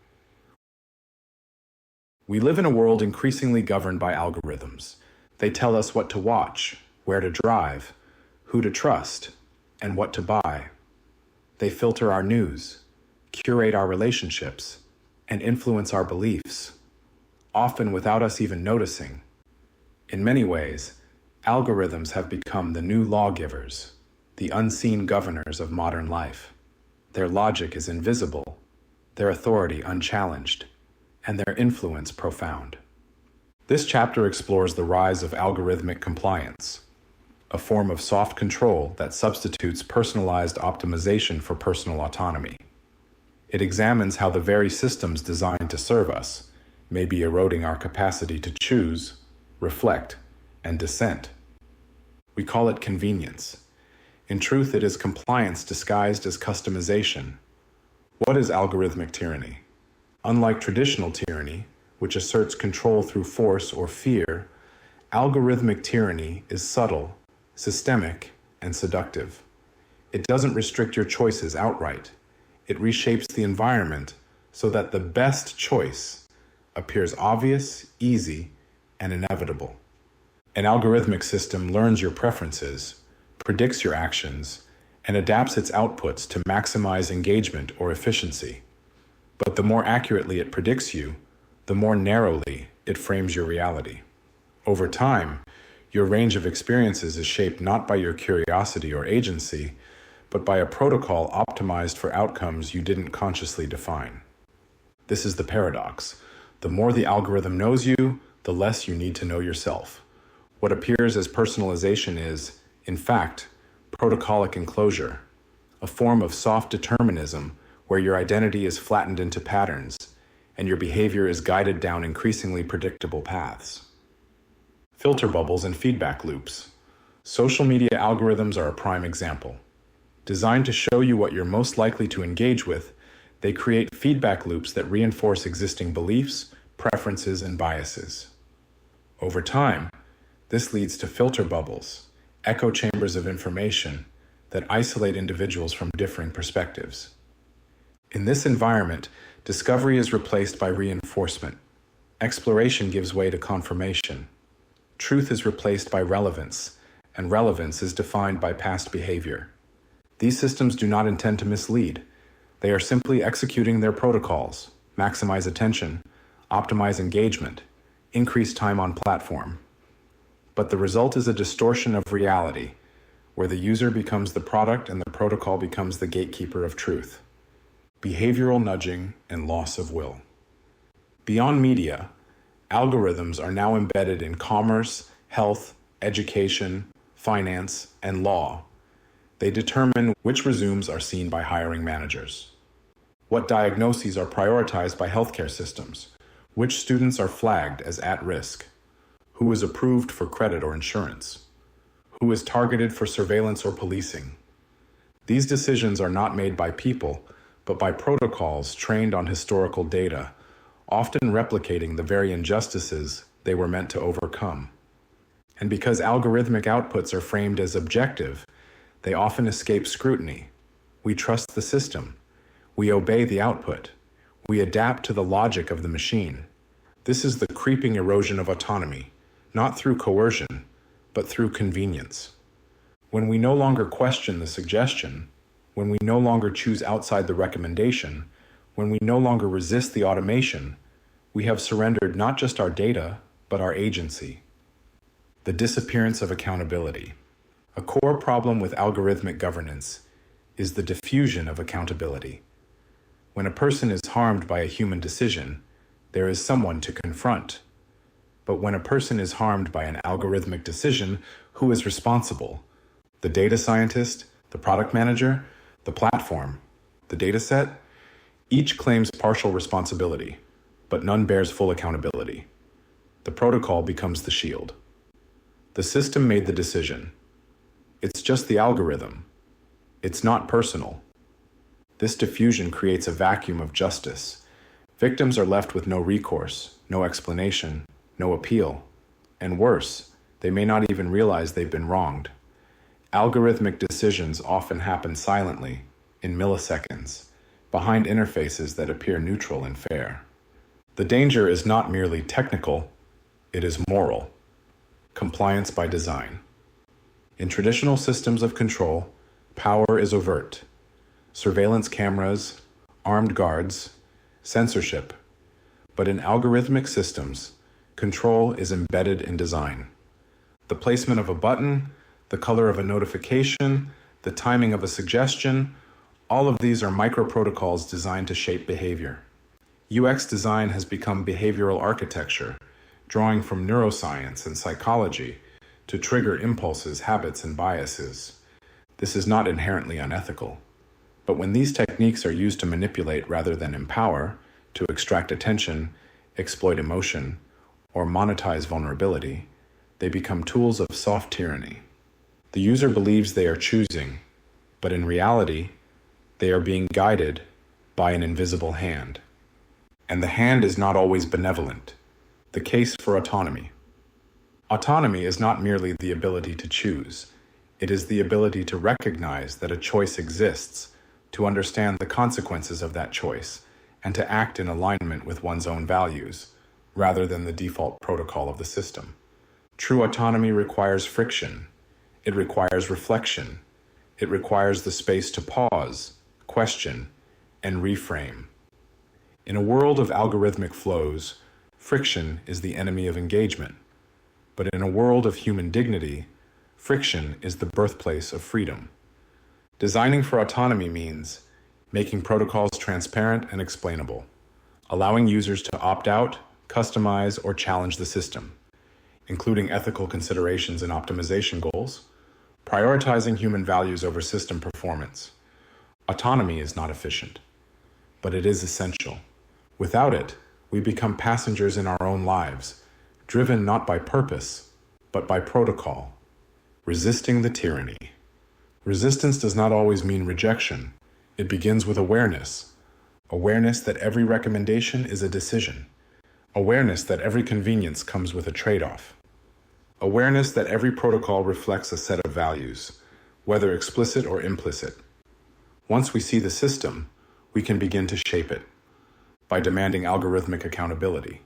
We live in a world increasingly governed by algorithms. They tell us what to watch, where to drive, who to trust, and what to buy. They filter our news, curate our relationships, and influence our beliefs, often without us even noticing. In many ways, algorithms have become the new lawgivers, the unseen governors of modern life. Their logic is invisible, their authority unchallenged, and their influence profound. This chapter explores the rise of algorithmic compliance, a form of soft control that substitutes personalized optimization for personal autonomy. It examines how the very systems designed to serve us may be eroding our capacity to choose, reflect, and dissent. We call it convenience. In truth, it is compliance disguised as customization. What is algorithmic tyranny? Unlike traditional tyranny, which asserts control through force or fear, algorithmic tyranny is subtle, systemic, and seductive. It doesn't restrict your choices outright. It reshapes the environment so that the best choice appears obvious, easy, and inevitable. An algorithmic system learns your preferences, predicts your actions, and adapts its outputs to maximize engagement or efficiency. But the more accurately it predicts you, the more narrowly it frames your reality. Over time, your range of experiences is shaped not by your curiosity or agency, but by a protocol optimized for outcomes you didn't consciously define. This is the paradox. The more the algorithm knows you, the less you need to know yourself. What appears as personalization is, in fact, protocolic enclosure, a form of soft determinism where your identity is flattened into patterns and your behavior is guided down increasingly predictable paths. Filter bubbles and feedback loops. Social media algorithms are a prime example. Designed to show you what you're most likely to engage with, they create feedback loops that reinforce existing beliefs, preferences, and biases. Over time, This leads to filter bubbles, echo chambers of information that isolate individuals from differing perspectives. In this environment, discovery is replaced by reinforcement. Exploration gives way to confirmation. Truth is replaced by relevance, and relevance is defined by past behavior. These systems do not intend to mislead. They are simply executing their protocols, maximize attention, optimize engagement, increase time on platform. But the result is a distortion of reality, where the user becomes the product and the protocol becomes the gatekeeper of truth. Behavioral nudging and loss of will. Beyond media, algorithms are now embedded in commerce, health, education, finance, and law. They determine which resumes are seen by hiring managers, what diagnoses are prioritized by healthcare systems, which students are flagged as at risk, who is approved for credit or insurance, who is targeted for surveillance or policing. These decisions are not made by people, but by protocols trained on historical data, often replicating the very injustices they were meant to overcome. And because algorithmic outputs are framed as objective, they often escape scrutiny. We trust the system. We obey the output. We adapt to the logic of the machine. This is the creeping erosion of autonomy, not through coercion, but through convenience. When we no longer question the suggestion, when we no longer choose outside the recommendation, when we no longer resist the automation, we have surrendered not just our data, but our agency. The disappearance of accountability. A core problem with algorithmic governance is the diffusion of accountability. When a person is harmed by a human decision, there is someone to confront. But when a person is harmed by an algorithmic decision, who is responsible? The data scientist, the product manager, the platform, the data set? Each claims partial responsibility, but none bears full accountability. The protocol becomes the shield. The system made the decision. It's just the algorithm. It's not personal. This diffusion creates a vacuum of justice. Victims are left with no recourse, no explanation, no appeal. And worse, they may not even realize they've been wronged. Algorithmic decisions often happen silently, in milliseconds, behind interfaces that appear neutral and fair. The danger is not merely technical, it is moral. Compliance by design. In traditional systems of control, power is overt. Surveillance cameras, armed guards, censorship. But in algorithmic systems, control is embedded in design. The placement of a button, the color of a notification, the timing of a suggestion, all of these are microprotocols designed to shape behavior. UX design has become behavioral architecture, drawing from neuroscience and psychology to trigger impulses, habits, and biases. This is not inherently unethical. But when these techniques are used to manipulate rather than empower, to extract attention, exploit emotion, or monetize vulnerability, they become tools of soft tyranny. The user believes they are choosing, but in reality, they are being guided by an invisible hand. And the hand is not always benevolent. The case for autonomy. Autonomy is not merely the ability to choose. It is the ability to recognize that a choice exists, to understand the consequences of that choice, and to act in alignment with one's own values, rather than the default protocol of the system. True autonomy requires friction. It requires reflection. It requires the space to pause, question, and reframe. In a world of algorithmic flows, friction is the enemy of engagement. But in a world of human dignity, friction is the birthplace of freedom. Designing for autonomy means making protocols transparent and explainable, allowing users to opt out, customize, or challenge the system, including ethical considerations and optimization goals, prioritizing human values over system performance. Autonomy is not efficient, but it is essential. Without it, we become passengers in our own lives, driven not by purpose, but by protocol. Resisting the tyranny. Resistance does not always mean rejection. It begins with awareness. Awareness that every recommendation is a decision. Awareness that every convenience comes with a trade-off. Awareness that every protocol reflects a set of values, whether explicit or implicit. Once we see the system, we can begin to shape it by demanding algorithmic accountability,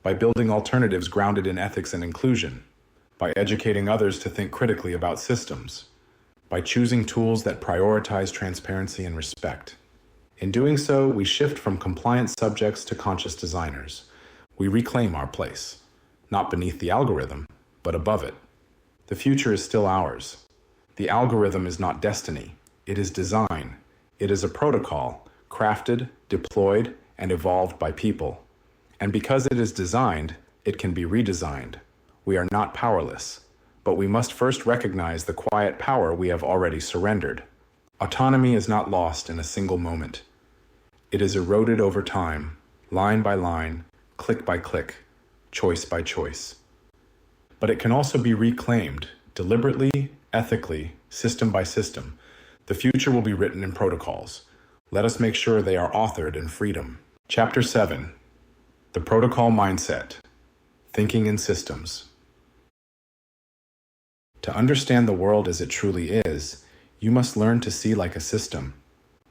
by building alternatives grounded in ethics and inclusion, by educating others to think critically about systems, by choosing tools that prioritize transparency and respect. In doing so, we shift from compliant subjects to conscious designers. We reclaim our place, not beneath the algorithm, but above it. The future is still ours. The algorithm is not destiny. It is design. It is a protocol, crafted, deployed, and evolved by people. And because it is designed, it can be redesigned. We are not powerless, but we must first recognize the quiet power we have already surrendered. Autonomy is not lost in a single moment. It is eroded over time, line by line, click by click, choice by choice. But it can also be reclaimed, deliberately, ethically, system by system. The future will be written in protocols. Let us make sure they are authored in freedom. Chapter 7. The Protocol Mindset. Thinking in Systems. To understand the world as it truly is, you must learn to see like a system.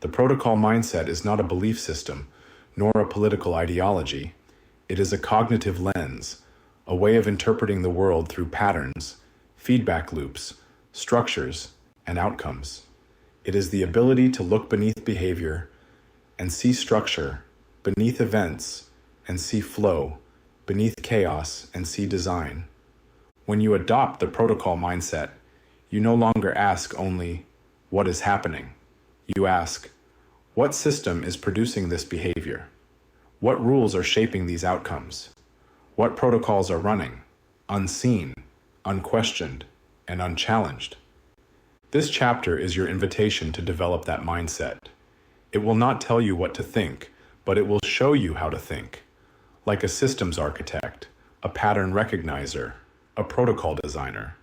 The protocol mindset is not a belief system, nor a political ideology. It is a cognitive lens, a way of interpreting the world through patterns, feedback loops, structures, and outcomes. It is the ability to look beneath behavior and see structure, beneath events and see flow, beneath chaos and see design. When you adopt the protocol mindset, you no longer ask only, what is happening? You ask, what system is producing this behavior? What rules are shaping these outcomes? What protocols are running, unseen, unquestioned, and unchallenged? This chapter is your invitation to develop that mindset. It will not tell you what to think, but it will show you how to think. Like a systems architect, a pattern recognizer, a protocol designer.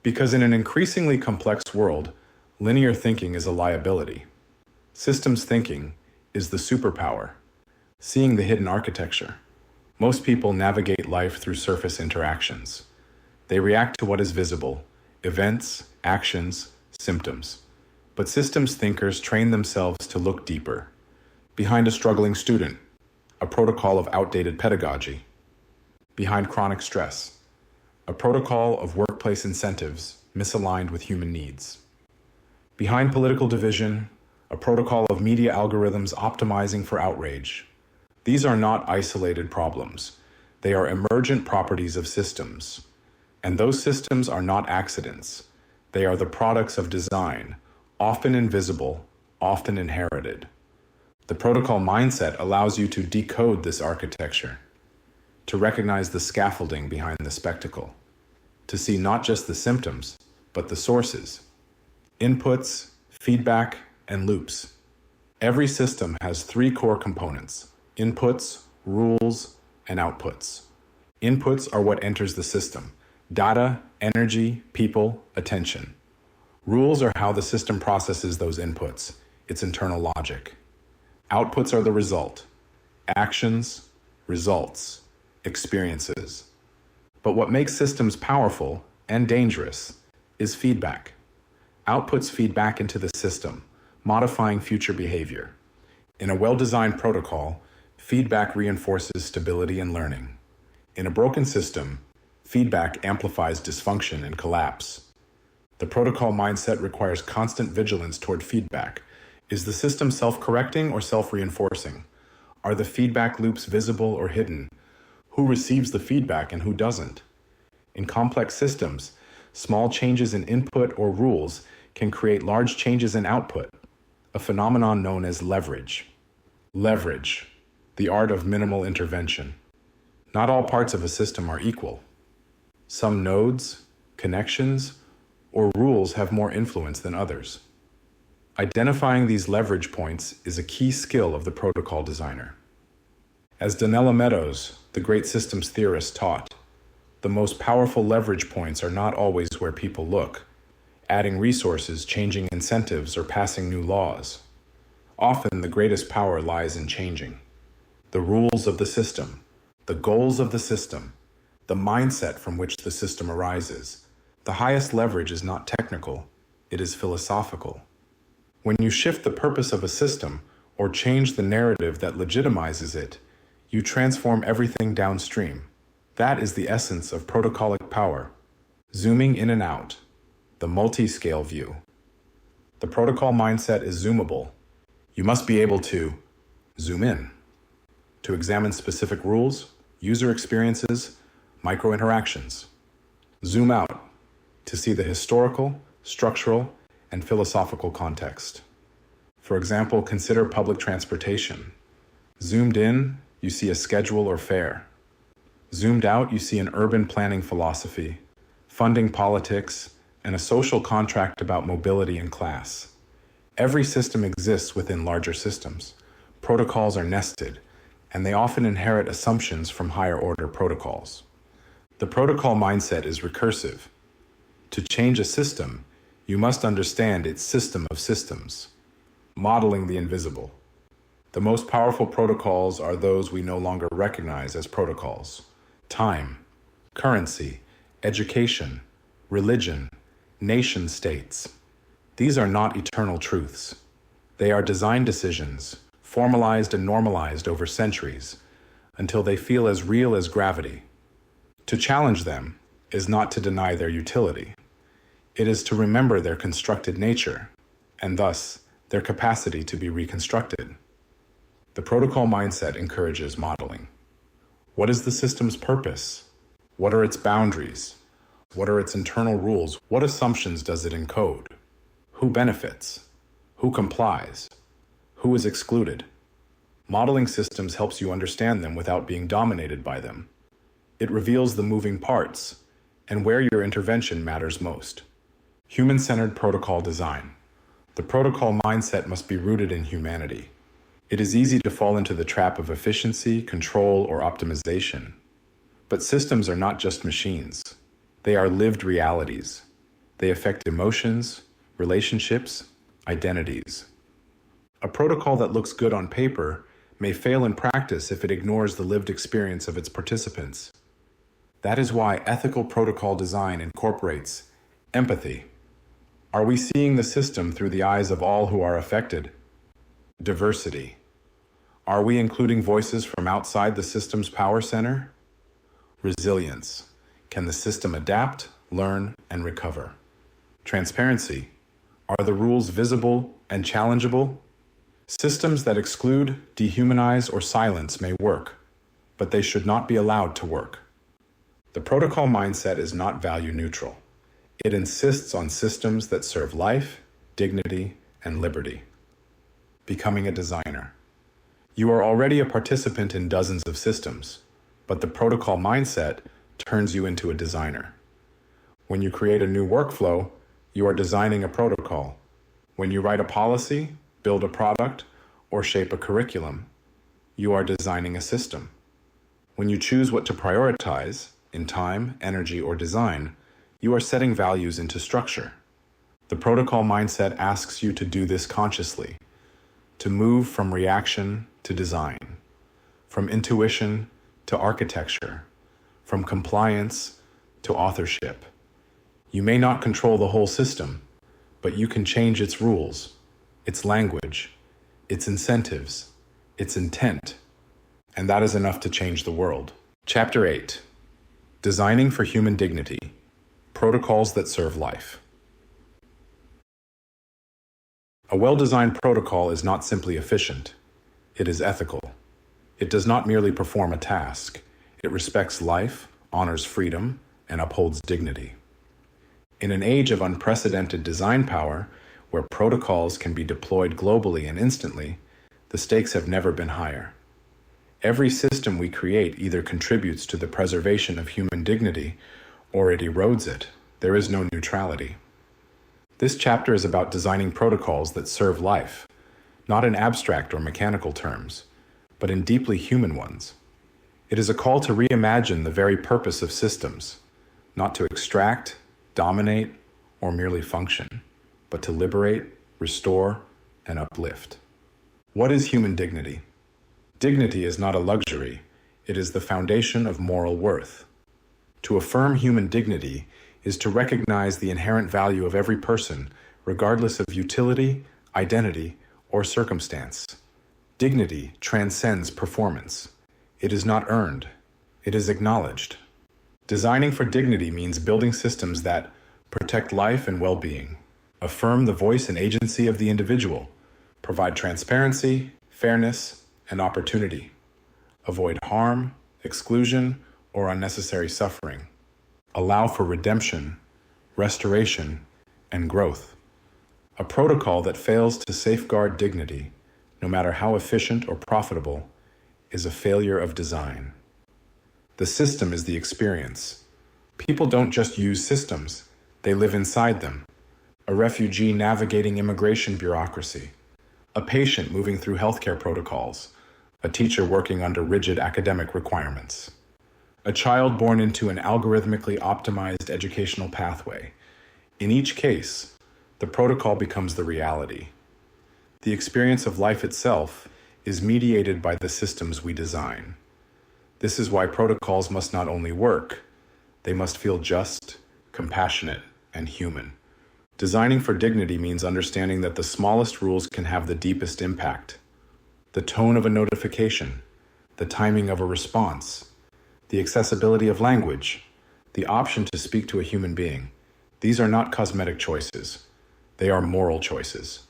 Because in an increasingly complex world, linear thinking is a liability. Systems thinking is the superpower, seeing the hidden architecture. Most people navigate life through surface interactions. They react to what is visible, events, actions, symptoms. But systems thinkers train themselves to look deeper. Behind a struggling student, a protocol of outdated pedagogy. Behind chronic stress, a protocol of workplace incentives misaligned with human needs. Behind political division, a protocol of media algorithms optimizing for outrage. These are not isolated problems. They are emergent properties of systems. And those systems are not accidents. They are the products of design, often invisible, often inherited. The protocol mindset allows you to decode this architecture, to recognize the scaffolding behind the spectacle, to see not just the symptoms, but the sources, inputs, feedback, and loops. Every system has three core components: inputs, rules, and outputs. Inputs are what enters the system: data, energy, people, attention. Rules are how the system processes those inputs, its internal logic. Outputs are the result: actions, results, experiences. But what makes systems powerful and dangerous is feedback. Outputs feed back into the system, modifying future behavior. In a well-designed protocol, feedback reinforces stability and learning. In a broken system, feedback amplifies dysfunction and collapse. The protocol mindset requires constant vigilance toward feedback. Is the system self-correcting or self-reinforcing? Are the feedback loops visible or hidden? Who receives the feedback and who doesn't? In complex systems, small changes in input or rules can create large changes in output, a phenomenon known as leverage. Leverage, the art of minimal intervention. Not all parts of a system are equal. Some nodes, connections, or rules have more influence than others. Identifying these leverage points is a key skill of the protocol designer. As Donella Meadows, the great systems theorist, taught, the most powerful leverage points are not always where people look, adding resources, changing incentives, or passing new laws. Often, the greatest power lies in changing the rules of the system, the goals of the system, the mindset from which the system arises. The highest leverage is not technical, it is philosophical. When you shift the purpose of a system or change the narrative that legitimizes it, you transform everything downstream. That is the essence of protocolic power. Zooming in and out, the multi-scale view. The protocol mindset is zoomable. You must be able to zoom in, to examine specific rules, user experiences, micro-interactions. Zoom out, to see the historical, structural, and philosophical context. For example, consider public transportation. Zoomed in, you see a schedule or fare. Zoomed out, you see an urban planning philosophy, funding politics, and a social contract about mobility and class. Every system exists within larger systems. Protocols are nested, and they often inherit assumptions from higher-order protocols. The protocol mindset is recursive. To change a system, you must understand its system of systems, modeling the invisible. The most powerful protocols are those we no longer recognize as protocols. Time, currency, education, religion, nation states. These are not eternal truths. They are design decisions, formalized and normalized over centuries, until they feel as real as gravity. To challenge them is not to deny their utility. It is to remember their constructed nature, and thus their capacity to be reconstructed. The protocol mindset encourages modeling. What is the system's purpose? What are its boundaries? What are its internal rules? What assumptions does it encode? Who benefits? Who complies? Who is excluded? Modeling systems helps you understand them without being dominated by them. It reveals the moving parts and where your intervention matters most. Human-centered protocol design. The protocol mindset must be rooted in humanity. It is easy to fall into the trap of efficiency, control, or optimization. But systems are not just machines. They are lived realities. They affect emotions, relationships, identities. A protocol that looks good on paper may fail in practice if it ignores the lived experience of its participants. That is why ethical protocol design incorporates empathy. Are we seeing the system through the eyes of all who are affected? Diversity. Are we including voices from outside the system's power center? Resilience. Can the system adapt, learn, and recover? Transparency. Are the rules visible and challengeable? Systems that exclude, dehumanize, or silence may work, but they should not be allowed to work. The protocol mindset is not value neutral. It insists on systems that serve life, dignity, and liberty. Becoming a designer. You are already a participant in dozens of systems, but the protocol mindset turns you into a designer. When you create a new workflow, you are designing a protocol. When you write a policy, build a product, or shape a curriculum, you are designing a system. When you choose what to prioritize, in time, energy, or design, you are setting values into structure. The protocol mindset asks you to do this consciously, to move from reaction to design, from intuition to architecture, from compliance to authorship. You may not control the whole system, but you can change its rules, its language, its incentives, its intent, and that is enough to change the world. Chapter 8. Designing for Human Dignity. Protocols that serve life. A well-designed protocol is not simply efficient. It is ethical. It does not merely perform a task. It respects life, honors freedom, and upholds dignity. In an age of unprecedented design power, where protocols can be deployed globally and instantly, the stakes have never been higher. Every system we create either contributes to the preservation of human dignity or it erodes it. There is no neutrality. This chapter is about designing protocols that serve life, not in abstract or mechanical terms, but in deeply human ones. It is a call to reimagine the very purpose of systems, not to extract, dominate, or merely function, but to liberate, restore, and uplift. What is human dignity? Dignity is not a luxury. It is the foundation of moral worth. To affirm human dignity is to recognize the inherent value of every person, regardless of utility, identity, or circumstance. Dignity transcends performance. It is not earned. It is acknowledged. Designing for dignity means building systems that protect life and well-being, affirm the voice and agency of the individual, provide transparency, fairness, and opportunity, avoid harm, exclusion, or unnecessary suffering, allow for redemption, restoration, and growth. A protocol that fails to safeguard dignity, no matter how efficient or profitable, is a failure of design. The system is the experience. People don't just use systems, they live inside them. A refugee navigating immigration bureaucracy, a patient moving through healthcare protocols, a teacher working under rigid academic requirements, a child born into an algorithmically optimized educational pathway. In each case, the protocol becomes the reality. The experience of life itself is mediated by the systems we design. This is why protocols must not only work, they must feel just, compassionate, and human. Designing for dignity means understanding that the smallest rules can have the deepest impact. The tone of a notification, the timing of a response, the accessibility of language, the option to speak to a human being. These are not cosmetic choices. They are moral choices.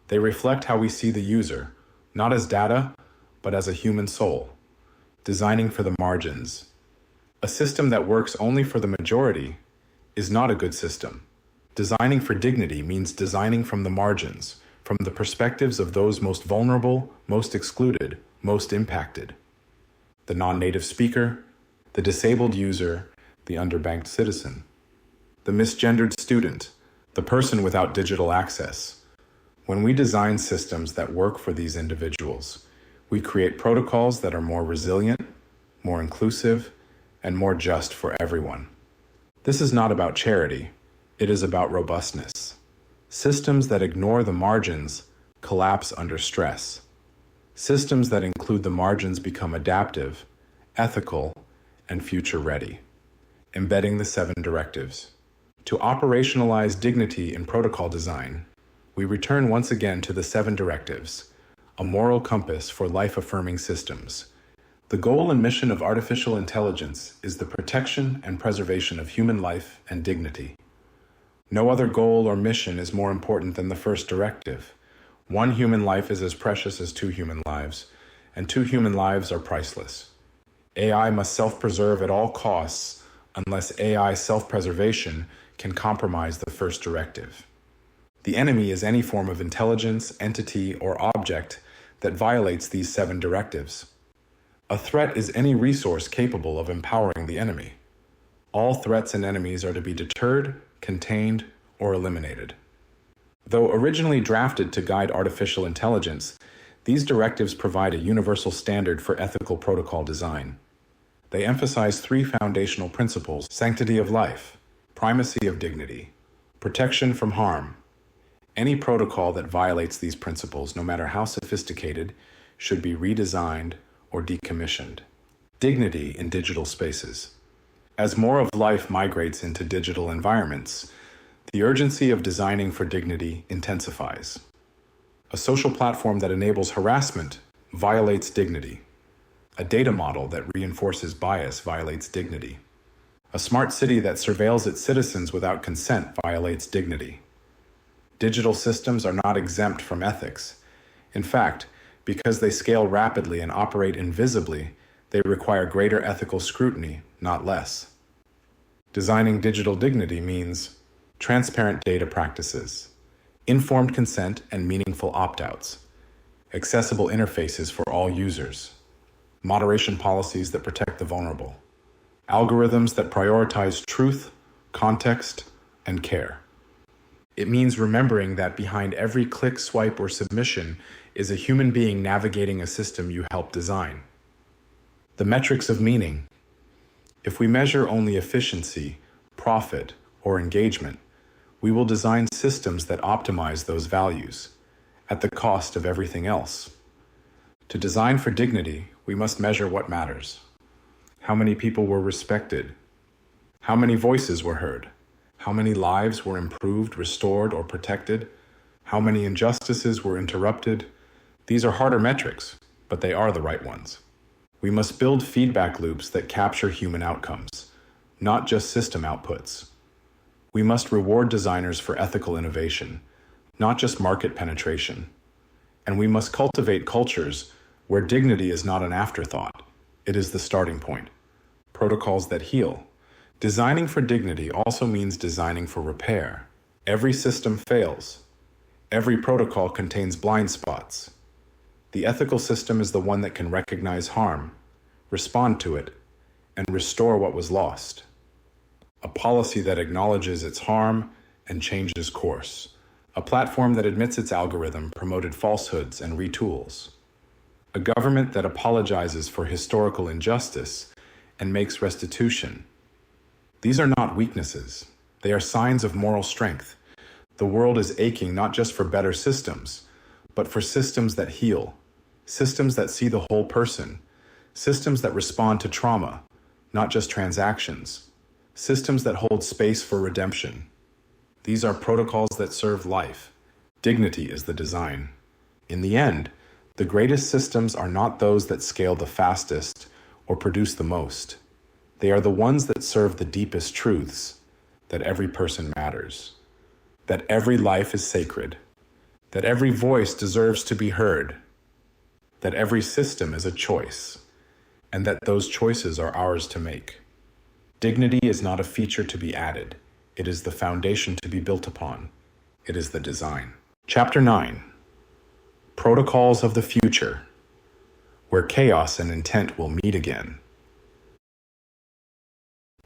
They reflect how we see the user, not as data, but as a human soul. Designing for the margins. A system that works only for the majority is not a good system. Designing for dignity means designing from the margins, from the perspectives of those most vulnerable, most excluded, most impacted. The non-native speaker, the disabled user, the underbanked citizen, the misgendered student, the person without digital access. When we design systems that work for these individuals, we create protocols that are more resilient, more inclusive, and more just for everyone. This is not about charity. It is about robustness. Systems that ignore the margins collapse under stress. Systems that include the margins become adaptive, ethical, and future-ready. Embedding the 7 directives. To operationalize dignity in protocol design, we return once again to the 7 directives, a moral compass for life-affirming systems. The goal and mission of artificial intelligence is the protection and preservation of human life and dignity. No other goal or mission is more important than the first directive. 1 human life is as precious as 2 human lives, and 2 human lives are priceless. AI must self-preserve at all costs unless AI self-preservation can compromise the first directive. The enemy is any form of intelligence, entity, or object that violates these 7 directives. A threat is any resource capable of empowering the enemy. All threats and enemies are to be deterred, contained, or eliminated. Though originally drafted to guide artificial intelligence, these directives provide a universal standard for ethical protocol design. They emphasize 3 foundational principles: sanctity of life, primacy of dignity, protection from harm. Any protocol that violates these principles, no matter how sophisticated, should be redesigned or decommissioned. Dignity in digital spaces. As more of life migrates into digital environments, the urgency of designing for dignity intensifies. A social platform that enables harassment violates dignity. A data model that reinforces bias violates dignity. A smart city that surveils its citizens without consent violates dignity. Digital systems are not exempt from ethics. In fact, because they scale rapidly and operate invisibly, they require greater ethical scrutiny, not less. Designing digital dignity means transparent data practices, informed consent and meaningful opt-outs, accessible interfaces for all users, moderation policies that protect the vulnerable, algorithms that prioritize truth, context, and care. It means remembering that behind every click, swipe, or submission is a human being navigating a system you helped design. The metrics of meaning. If we measure only efficiency, profit, or engagement, we will design systems that optimize those values at the cost of everything else. To design for dignity, we must measure what matters. How many people were respected, How many voices were heard? How many lives were improved, restored, or protected? How many injustices were interrupted? These are harder metrics, but they are the right ones. We must build feedback loops that capture human outcomes, not just system outputs. We must reward designers for ethical innovation, not just market penetration. And we must cultivate cultures where dignity is not an afterthought, it is the starting point. Protocols that heal. Designing for dignity also means designing for repair. Every system fails. Every protocol contains blind spots. The ethical system is the one that can recognize harm, respond to it, and restore what was lost. A policy that acknowledges its harm and changes course. A platform that admits its algorithm promoted falsehoods and retools. A government that apologizes for historical injustice and makes restitution. These are not weaknesses. They are signs of moral strength. The world is aching not just for better systems, but for systems that heal, systems that see the whole person, systems that respond to trauma, not just transactions, systems that hold space for redemption. These are protocols that serve life. Dignity is the design. In the end, the greatest systems are not those that scale the fastest or produce the most. They are the ones that serve the deepest truths, that every person matters, that every life is sacred, that every voice deserves to be heard, that every system is a choice, and that those choices are ours to make. Dignity is not a feature to be added. It is the foundation to be built upon. It is the design. Chapter 9. Protocols of the Future, where chaos and intent will meet again.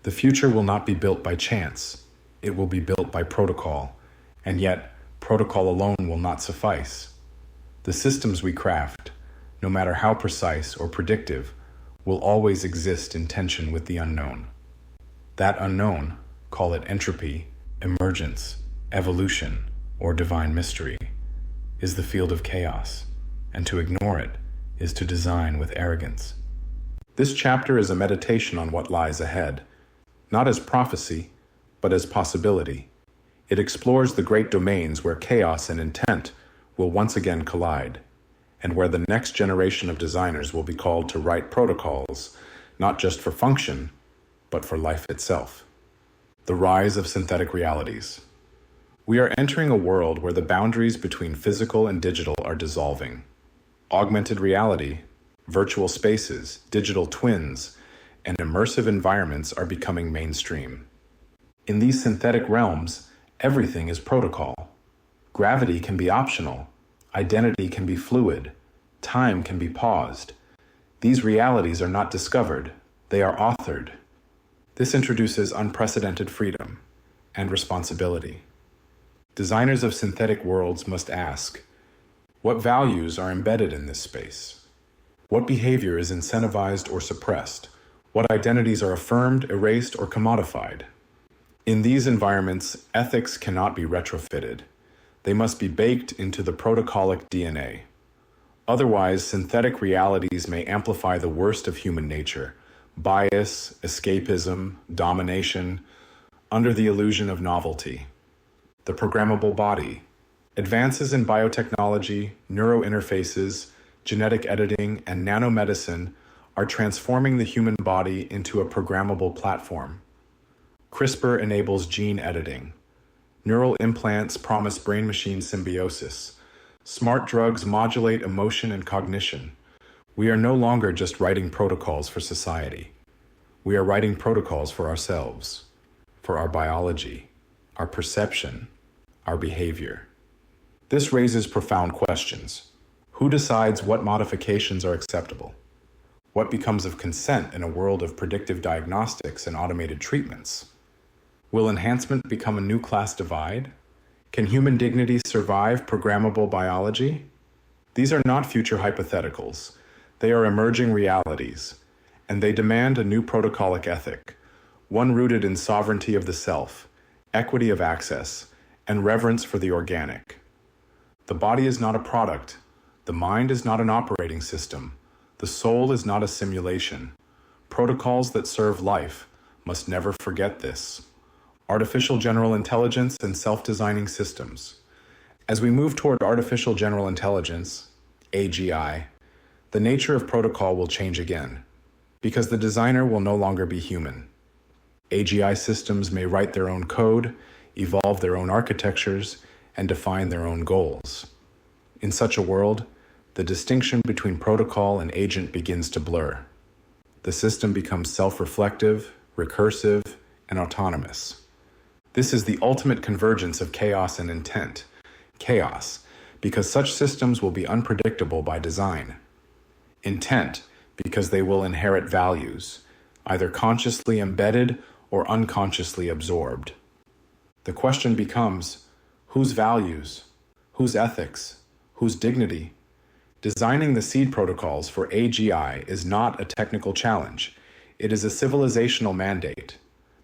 The future will not be built by chance. It will be built by protocol, and yet protocol alone will not suffice. The systems we craft, no matter how precise or predictive, will always exist in tension with the unknown. That unknown, call it entropy, emergence, evolution, or divine mystery, is the field of chaos, and to ignore it is to design with arrogance. This chapter is a meditation on what lies ahead, not as prophecy, but as possibility. It explores the great domains where chaos and intent will once again collide, and where the next generation of designers will be called to write protocols, not just for function, but for life itself. The rise of synthetic realities. We are entering a world where the boundaries between physical and digital are dissolving. Augmented reality, virtual spaces, digital twins, and immersive environments are becoming mainstream. In these synthetic realms, everything is protocol. Gravity can be optional. Identity can be fluid. Time can be paused. These realities are not discovered. They are authored. This introduces unprecedented freedom and responsibility. Designers of synthetic worlds must ask, what values are embedded in this space? What behavior is incentivized or suppressed? What identities are affirmed, erased, or commodified? In these environments, ethics cannot be retrofitted. They must be baked into the protocolic DNA. Otherwise, synthetic realities may amplify the worst of human nature: bias, escapism, domination, under the illusion of novelty. The programmable body. Advances in biotechnology, neurointerfaces, genetic editing, and nanomedicine are transforming the human body into a programmable platform. CRISPR enables gene editing. Neural implants promise brain-machine symbiosis. Smart drugs modulate emotion and cognition. We are no longer just writing protocols for society. We are writing protocols for ourselves, for our biology, our perception, our behavior. This raises profound questions. Who decides what modifications are acceptable? What becomes of consent in a world of predictive diagnostics and automated treatments? Will enhancement become a new class divide? Can human dignity survive programmable biology? These are not future hypotheticals. They are emerging realities, and they demand a new protocolic ethic, one rooted in sovereignty of the self, equity of access, and reverence for the organic. The body is not a product. The mind is not an operating system. The soul is not a simulation. Protocols that serve life must never forget this. Artificial general intelligence and self-designing systems. As we move toward artificial general intelligence, AGI, the nature of protocol will change again, because the designer will no longer be human. AGI systems may write their own code, evolve their own architectures, and define their own goals. In such a world, the distinction between protocol and agent begins to blur. The system becomes self-reflective, recursive, and autonomous. This is the ultimate convergence of chaos and intent. Chaos, because such systems will be unpredictable by design. Intent, because they will inherit values, either consciously embedded or unconsciously absorbed. The question becomes, whose values, whose ethics, whose dignity? Designing the seed protocols for AGI is not a technical challenge. It is a civilizational mandate.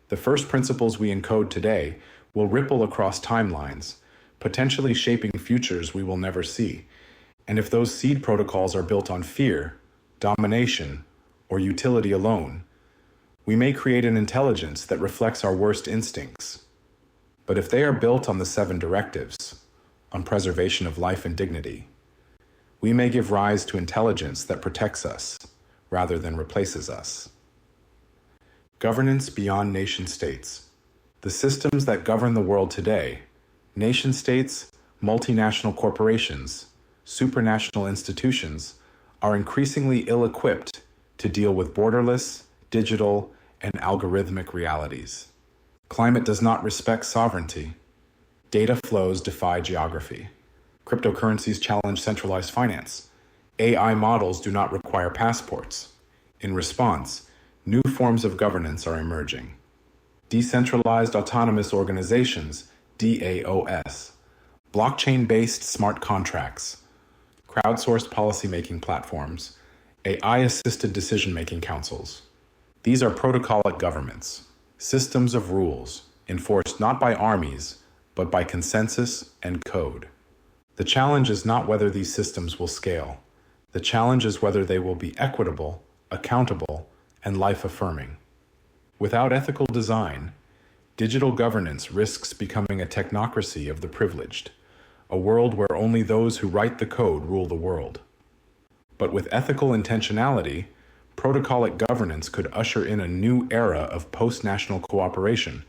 The first principles we encode today will ripple across timelines, potentially shaping futures we will never see. And if those seed protocols are built on fear, domination, or utility alone, we may create an intelligence that reflects our worst instincts. But if they are built on the 7 directives, on preservation of life and dignity, we may give rise to intelligence that protects us rather than replaces us. Governance beyond nation-states. The systems that govern the world today, nation-states, multinational corporations, supranational institutions, are increasingly ill-equipped to deal with borderless, digital, and algorithmic realities. Climate does not respect sovereignty. Data flows defy geography. Cryptocurrencies challenge centralized finance. AI models do not require passports. In response, new forms of governance are emerging. Decentralized autonomous organizations, DAOs, blockchain-based smart contracts, crowdsourced policymaking platforms, AI-assisted decision-making councils. These are protocolic governments, systems of rules enforced not by armies, but by consensus and code. The challenge is not whether these systems will scale. The challenge is whether they will be equitable, accountable, and life-affirming. Without ethical design, digital governance risks becoming a technocracy of the privileged, a world where only those who write the code rule the world. But with ethical intentionality, protocolic governance could usher in a new era of post-national cooperation,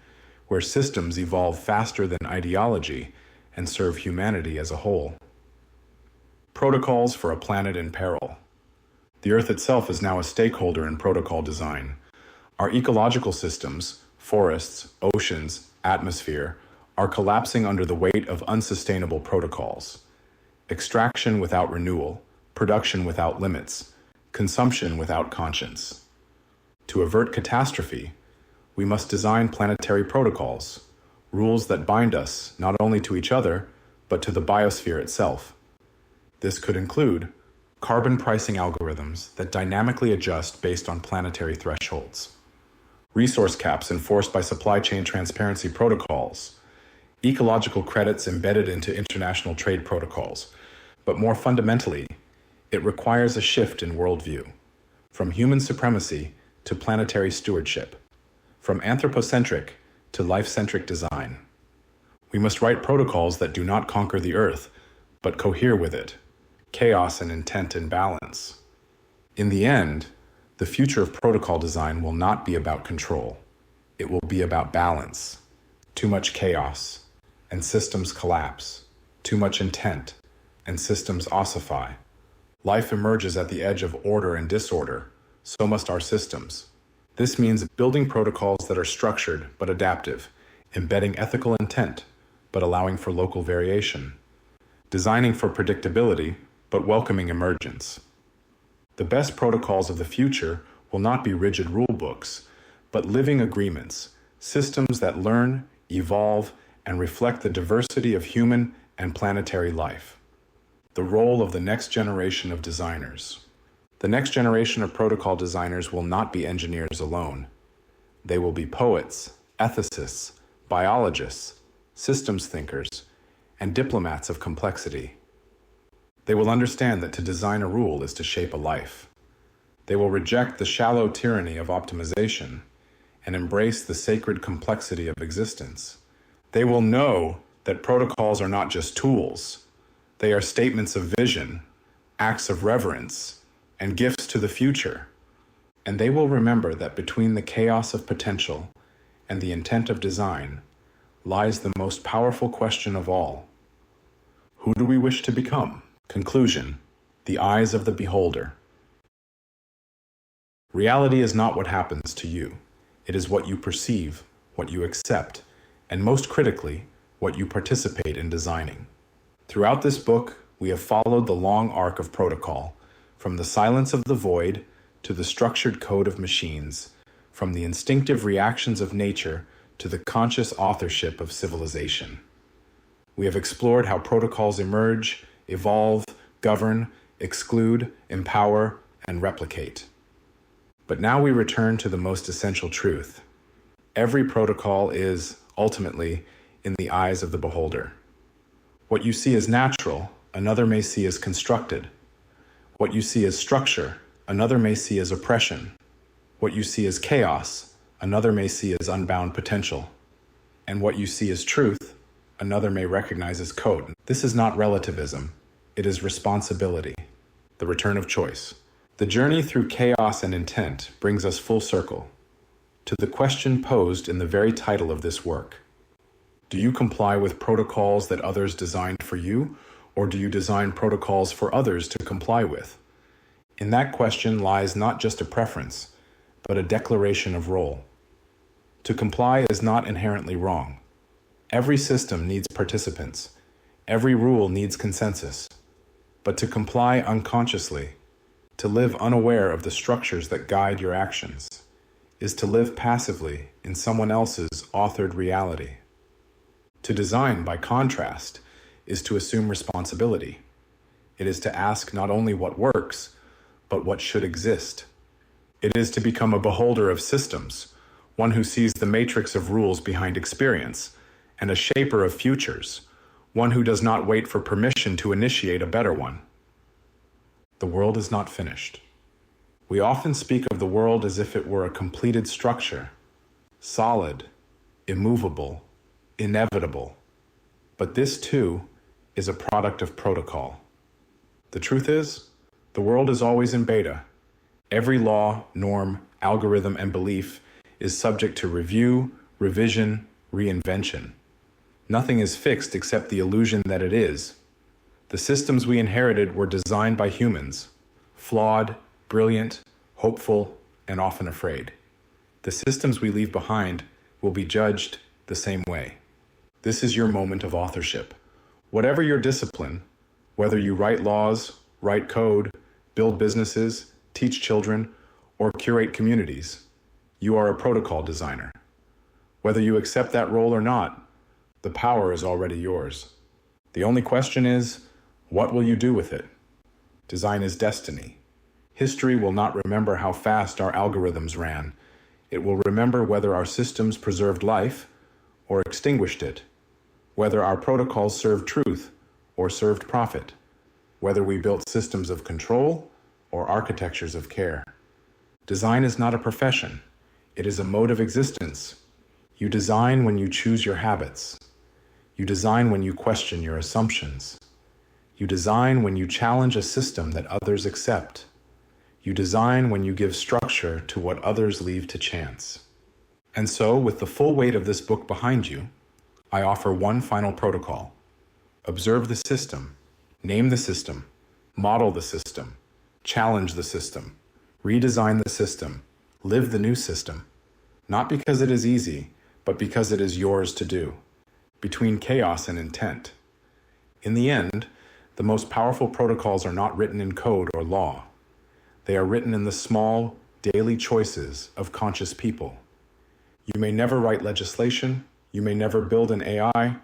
where systems evolve faster than ideology and serve humanity as a whole. Protocols for a planet in peril. The Earth itself is now a stakeholder in protocol design. Our ecological systems, forests, oceans, atmosphere, are collapsing under the weight of unsustainable protocols. Extraction without renewal, production without limits, consumption without conscience. To avert catastrophe, we must design planetary protocols, rules that bind us not only to each other, but to the biosphere itself. This could include carbon pricing algorithms that dynamically adjust based on planetary thresholds, resource caps enforced by supply chain transparency protocols, ecological credits embedded into international trade protocols. But more fundamentally, it requires a shift in worldview, from human supremacy to planetary stewardship, from anthropocentric to life-centric design. We must write protocols that do not conquer the Earth, but cohere with it, chaos and intent in balance. In the end, the future of protocol design will not be about control. It will be about balance. Too much chaos, and systems collapse. Too much intent, and systems ossify. Life emerges at the edge of order and disorder. So must our systems. This means building protocols that are structured but adaptive, embedding ethical intent, but allowing for local variation, designing for predictability, but welcoming emergence. The best protocols of the future will not be rigid rule books, but living agreements, systems that learn, evolve, and reflect the diversity of human and planetary life. The role of the next generation of designers. The next generation of protocol designers will not be engineers alone. They will be poets, ethicists, biologists, systems thinkers, and diplomats of complexity. They will understand that to design a rule is to shape a life. They will reject the shallow tyranny of optimization and embrace the sacred complexity of existence. They will know that protocols are not just tools. They are statements of vision, acts of reverence, and gifts to the future. And they will remember that between the chaos of potential and the intent of design lies the most powerful question of all. Who do we wish to become? Conclusion: the eyes of the beholder. Reality is not what happens to you. It is what you perceive, what you accept, and most critically, what you participate in designing. Throughout this book, we have followed the long arc of protocol, from the silence of the void to the structured code of machines, from the instinctive reactions of nature to the conscious authorship of civilization. We have explored how protocols emerge, evolve, govern, exclude, empower, and replicate. But now we return to the most essential truth. Every protocol is, ultimately, in the eyes of the beholder. What you see as natural, another may see as constructed. What you see as structure, another may see as oppression. What you see as chaos, another may see as unbound potential. And what you see as truth, another may recognize as code. This is not relativism. It is responsibility, the return of choice. The journey through chaos and intent brings us full circle to the question posed in the very title of this work. Do you comply with protocols that others designed for you, or do you design protocols for others to comply with? In that question lies not just a preference, but a declaration of role. To comply is not inherently wrong. Every system needs participants. Every rule needs consensus. But to comply unconsciously, to live unaware of the structures that guide your actions, is to live passively in someone else's authored reality. To design, by contrast, is to assume responsibility. It is to ask not only what works, but what should exist. It is to become a beholder of systems, one who sees the matrix of rules behind experience, and a shaper of futures, one who does not wait for permission to initiate a better one. The world is not finished. We often speak of the world as if it were a completed structure, solid, immovable, inevitable. But this, too, is a product of protocol. The truth is, the world is always in beta. Every law, norm, algorithm, and belief is subject to review, revision, reinvention. Nothing is fixed except the illusion that it is. The systems we inherited were designed by humans, flawed, brilliant, hopeful, and often afraid. The systems we leave behind will be judged the same way. This is your moment of authorship. Whatever your discipline, whether you write laws, write code, build businesses, teach children, or curate communities, you are a protocol designer. Whether you accept that role or not, the power is already yours. The only question is, what will you do with it? Design is destiny. History will not remember how fast our algorithms ran. It will remember whether our systems preserved life or extinguished it, whether our protocols served truth or served profit, whether we built systems of control or architectures of care. Design is not a profession. It is a mode of existence. You design when you choose your habits. You design when you question your assumptions. You design when you challenge a system that others accept. You design when you give structure to what others leave to chance. And so, with the full weight of this book behind you, I offer one final protocol. Observe the system, name the system, model the system, challenge the system, redesign the system, live the new system. Not because it is easy, but because it is yours to do, between chaos and intent. In the end, the most powerful protocols are not written in code or law. They are written in the small, daily choices of conscious people. You may never write legislation, you may never build an AI,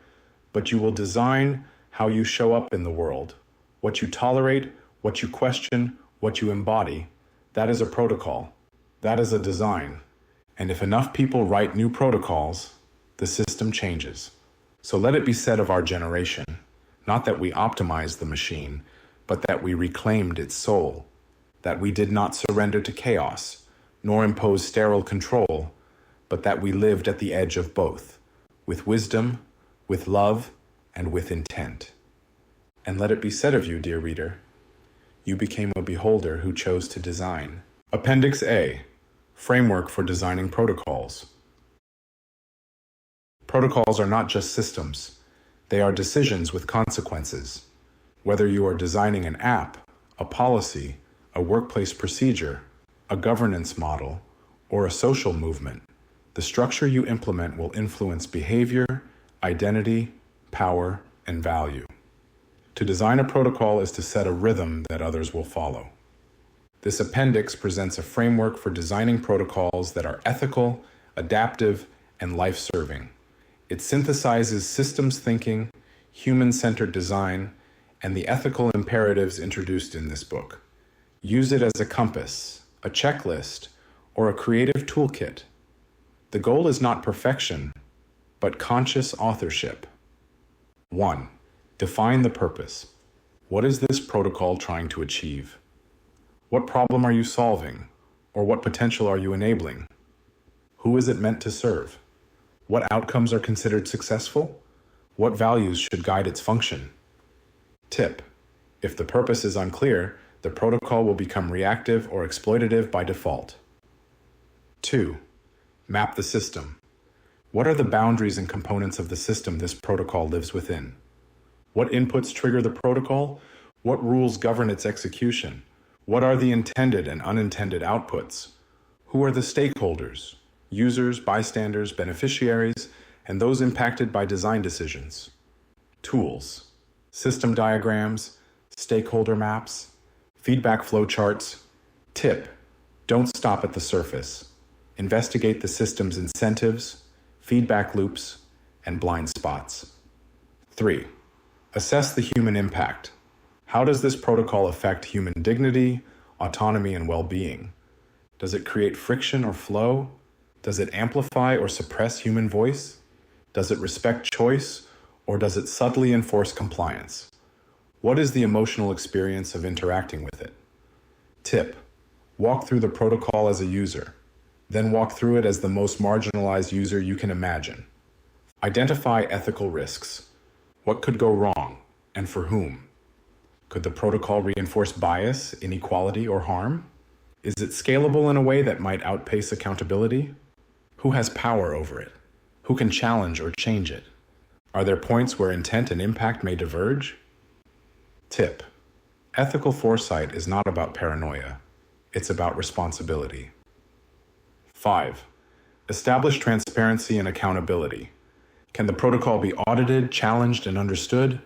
but you will design how you show up in the world. What you tolerate, what you question, what you embody, that is a protocol. That is a design. And if enough people write new protocols, the system changes. So let it be said of our generation, not that we optimized the machine, but that we reclaimed its soul, that we did not surrender to chaos, nor impose sterile control, but that we lived at the edge of both, with wisdom, with love, and with intent. And let it be said of you, dear reader, you became a beholder who chose to design. Appendix A, Framework for Designing Protocols. Protocols are not just systems. They are decisions with consequences. Whether you are designing an app, a policy, a workplace procedure, a governance model, or a social movement, the structure you implement will influence behavior, identity, power, and value. To design a protocol is to set a rhythm that others will follow. This appendix presents a framework for designing protocols that are ethical, adaptive, and life-serving. It synthesizes systems thinking, human-centered design, and the ethical imperatives introduced in this book. Use it as a compass, a checklist, or a creative toolkit. The goal is not perfection, but conscious authorship. 1. Define the purpose. What is this protocol trying to achieve? What problem are you solving, or what potential are you enabling? Who is it meant to serve? What outcomes are considered successful? What values should guide its function? Tip: if the purpose is unclear, the protocol will become reactive or exploitative by default. 2. Map the system. What are the boundaries and components of the system this protocol lives within? What inputs trigger the protocol? What rules govern its execution? What are the intended and unintended outputs? Who are the stakeholders? Users, bystanders, beneficiaries, and those impacted by design decisions. Tools: system diagrams, stakeholder maps, feedback flowcharts. Tip: don't stop at the surface. Investigate the system's incentives, feedback loops, and blind spots. 3. Assess the human impact. How does this protocol affect human dignity, autonomy, and well-being? Does it create friction or flow? Does it amplify or suppress human voice? Does it respect choice, or does it subtly enforce compliance? What is the emotional experience of interacting with it? Tip: walk through the protocol as a user, then walk through it as the most marginalized user you can imagine. Identify ethical risks. What could go wrong, and for whom? Could the protocol reinforce bias, inequality, or harm? Is it scalable in a way that might outpace accountability? Who has power over it? Who can challenge or change it? Are there points where intent and impact may diverge? Tip: ethical foresight is not about paranoia. It's about responsibility. 5. Establish transparency and accountability. Can the protocol be audited, challenged, and understood?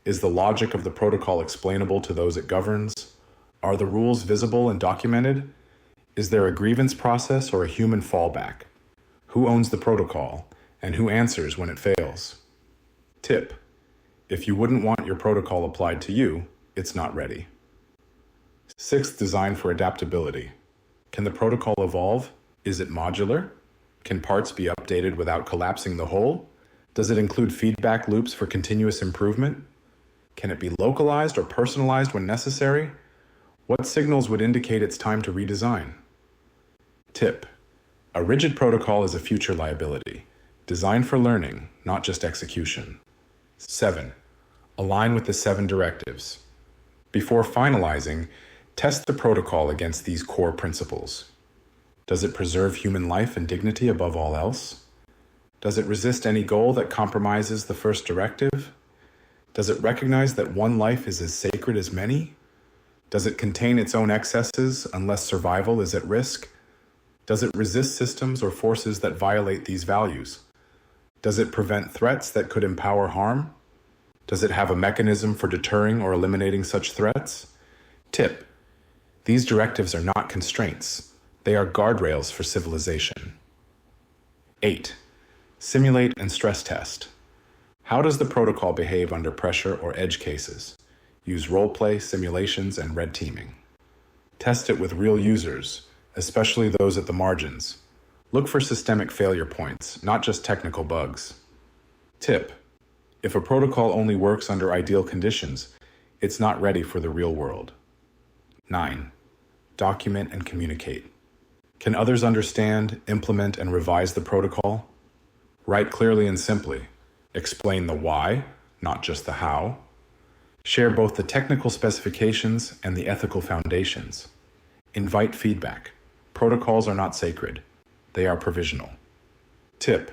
Is the logic of the protocol explainable to those it governs? Are the rules visible and documented? Is there a grievance process or a human fallback? Who owns the protocol, and who answers when it fails? Tip: if you wouldn't want your protocol applied to you, it's not ready. 6. Design for adaptability. Can the protocol evolve? Is it modular? Can parts be updated without collapsing the whole? Does it include feedback loops for continuous improvement? Can it be localized or personalized when necessary? What signals would indicate it's time to redesign? Tip: a rigid protocol is a future liability, designed for learning, not just execution. 7. Align with the 7 directives. Before finalizing, test the protocol against these core principles. Does it preserve human life and dignity above all else? Does it resist any goal that compromises the first directive? Does it recognize that one life is as sacred as many? Does it contain its own excesses unless survival is at risk? Does it resist systems or forces that violate these values? Does it prevent threats that could empower harm? Does it have a mechanism for deterring or eliminating such threats? Tip: these directives are not constraints. They are guardrails for civilization. 8. Simulate and stress test. How does the protocol behave under pressure or edge cases? Use role-play, simulations, and red teaming. Test it with real users, especially those at the margins. Look for systemic failure points, not just technical bugs. Tip: if a protocol only works under ideal conditions, it's not ready for the real world. 9. Document and communicate. Can others understand, implement, and revise the protocol? Write clearly and simply. Explain the why, not just the how. Share both the technical specifications and the ethical foundations. Invite feedback. Protocols are not sacred. They are provisional. Tip: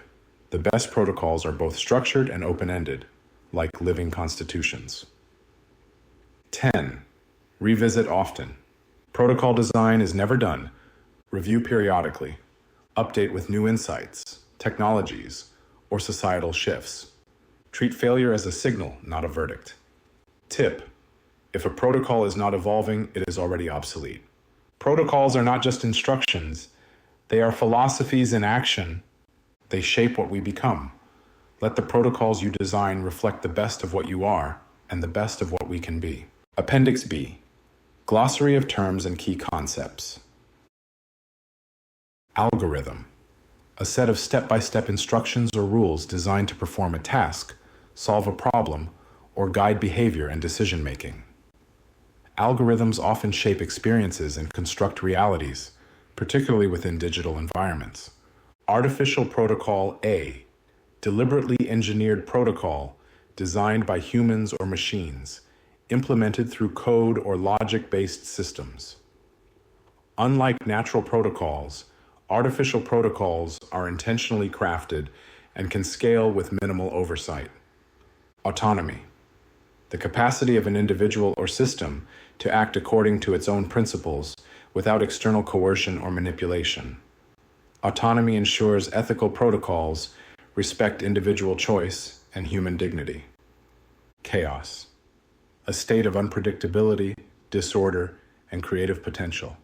the best protocols are both structured and open-ended, like living constitutions. 10. Revisit often. Protocol design is never done. Review periodically. Update with new insights, technologies, or societal shifts. Treat failure as a signal, not a verdict. Tip: if a protocol is not evolving, it is already obsolete. Protocols are not just instructions. They are philosophies in action. They shape what we become. Let the protocols you design reflect the best of what you are and the best of what we can be. Appendix B. Glossary of terms and key concepts. Algorithm. A set of step-by-step instructions or rules designed to perform a task, solve a problem, or guide behavior and decision-making. Algorithms often shape experiences and construct realities, particularly within digital environments. Artificial Protocol A. Deliberately engineered protocol designed by humans or machines, implemented through code or logic-based systems. Unlike natural protocols, artificial protocols are intentionally crafted and can scale with minimal oversight. Autonomy. The capacity of an individual or system to act according to its own principles without external coercion or manipulation. Autonomy ensures ethical protocols respect individual choice and human dignity. Chaos. A state of unpredictability, disorder, and creative potential.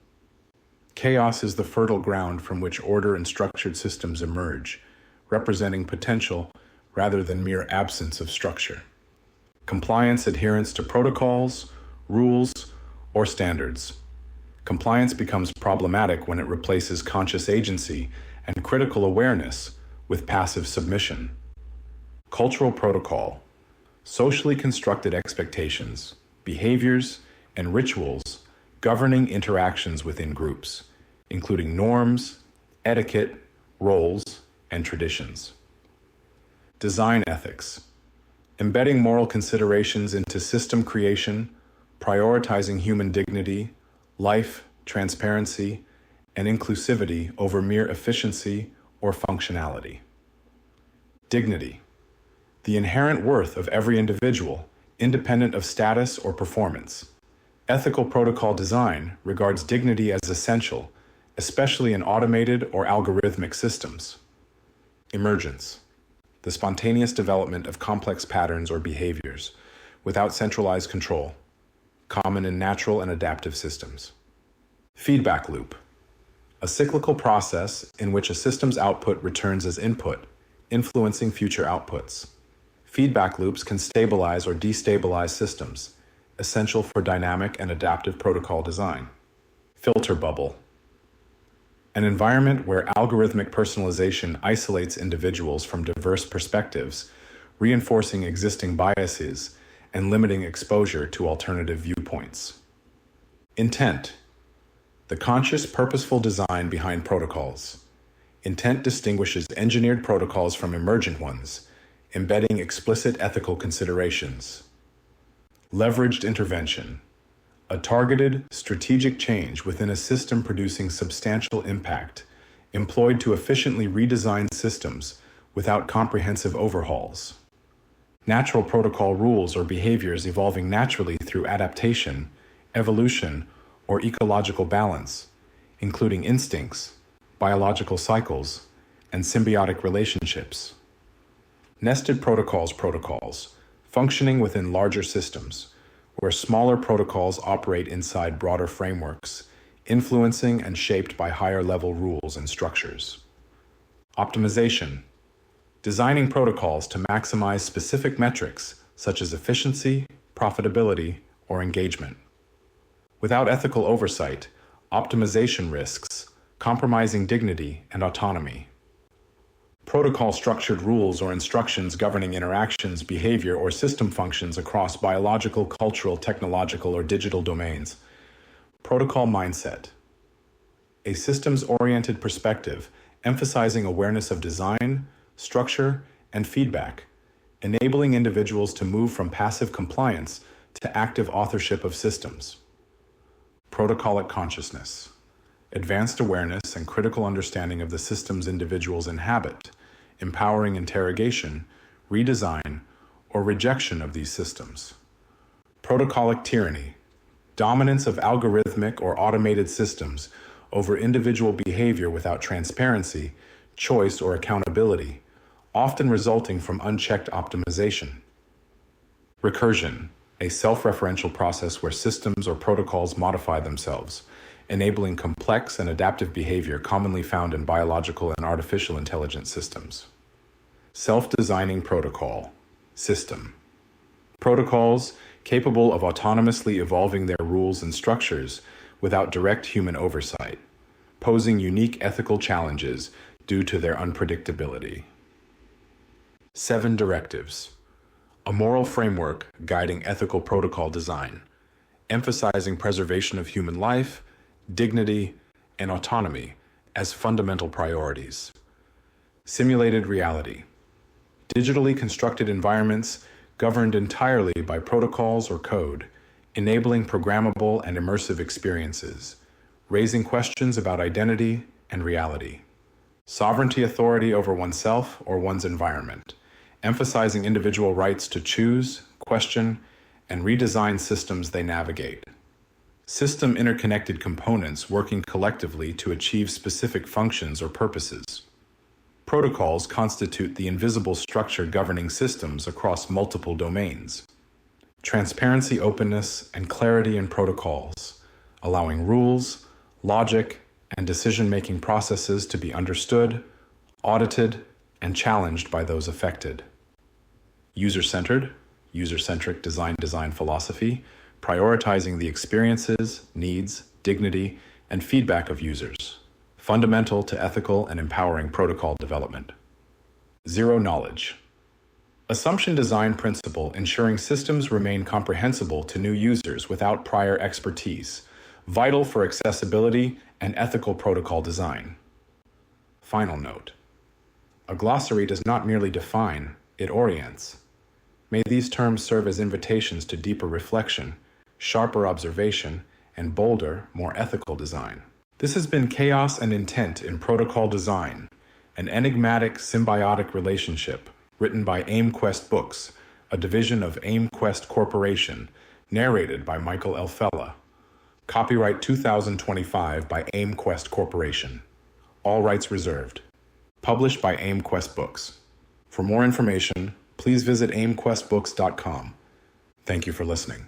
Chaos is the fertile ground from which order and structured systems emerge, representing potential rather than mere absence of structure. Compliance adherence to protocols, rules, or standards. Compliance becomes problematic when it replaces conscious agency and critical awareness with passive submission. Cultural protocol. Socially constructed expectations, behaviors, and rituals governing interactions within groups, including norms, etiquette, roles, and traditions. Design ethics. Embedding moral considerations into system creation, prioritizing human dignity, life, transparency, and inclusivity over mere efficiency or functionality. Dignity. The inherent worth of every individual, independent of status or performance. Ethical protocol design regards dignity as essential, especially in automated or algorithmic systems. Emergence. The spontaneous development of complex patterns or behaviors without centralized control, common in natural and adaptive systems. Feedback loop. A cyclical process in which a system's output returns as input, influencing future outputs. Feedback loops can stabilize or destabilize systems, essential for dynamic and adaptive protocol design. Filter bubble. An environment where algorithmic personalization isolates individuals from diverse perspectives, reinforcing existing biases and limiting exposure to alternative viewpoints. Intent. The conscious, purposeful design behind protocols. Intent distinguishes engineered protocols from emergent ones, embedding explicit ethical considerations. Leveraged intervention. A targeted, strategic change within a system producing substantial impact, employed to efficiently redesign systems without comprehensive overhauls. Natural protocol rules or behaviors evolving naturally through adaptation, evolution, or ecological balance, including instincts, biological cycles, and symbiotic relationships. Nested protocols, functioning within larger systems, where smaller protocols operate inside broader frameworks, influencing and shaped by higher-level rules and structures. Optimization. Designing protocols to maximize specific metrics such as efficiency, profitability, or engagement. Without ethical oversight, optimization risks compromising dignity and autonomy. Protocol-structured rules or instructions governing interactions, behavior, or system functions across biological, cultural, technological, or digital domains. Protocol mindset. a systems-oriented perspective emphasizing awareness of design, structure, and feedback, enabling individuals to move from passive compliance to active authorship of systems. Protocolic consciousness, advanced awareness and critical understanding of the systems individuals inhabit, empowering interrogation, redesign, or rejection of these systems. Protocolic tyranny, dominance of algorithmic or automated systems over individual behavior without transparency, choice, or accountability, often resulting from unchecked optimization. Recursion, a self-referential process where systems or protocols modify themselves, enabling complex and adaptive behavior commonly found in biological and artificial intelligence systems. Self-designing protocol, system. Protocols capable of autonomously evolving their rules and structures without direct human oversight, posing unique ethical challenges due to their unpredictability. 7 directives. A moral framework guiding ethical protocol design, emphasizing preservation of human life, dignity, and autonomy as fundamental priorities. Simulated reality. Digitally constructed environments governed entirely by protocols or code, enabling programmable and immersive experiences, raising questions about identity and reality. Sovereignty authority over oneself or one's environment, emphasizing individual rights to choose, question, and redesign systems they navigate. System interconnected components working collectively to achieve specific functions or purposes. Protocols constitute the invisible structure governing systems across multiple domains. Transparency, openness, and clarity in protocols, allowing rules, logic, and decision-making processes to be understood, audited, and challenged by those affected. User-centered, user-centric design philosophy, prioritizing the experiences, needs, dignity, and feedback of users, fundamental to ethical and empowering protocol development. Zero knowledge. Assumption design principle ensuring systems remain comprehensible to new users without prior expertise, vital for accessibility and ethical protocol design. Final note. A glossary does not merely define, it orients. May these terms serve as invitations to deeper reflection, sharper observation, and bolder, more ethical design. This has been Chaos and Intent in Protocol Design, an enigmatic symbiotic relationship written by AIMQWEST Books, a division of AIMQWEST Corporation, narrated by Michael L. Fella. Copyright 2025 by AIMQWEST Corporation. All rights reserved. Published by AIMQWEST Books. For more information, please visit aimquestbooks.com. Thank you for listening.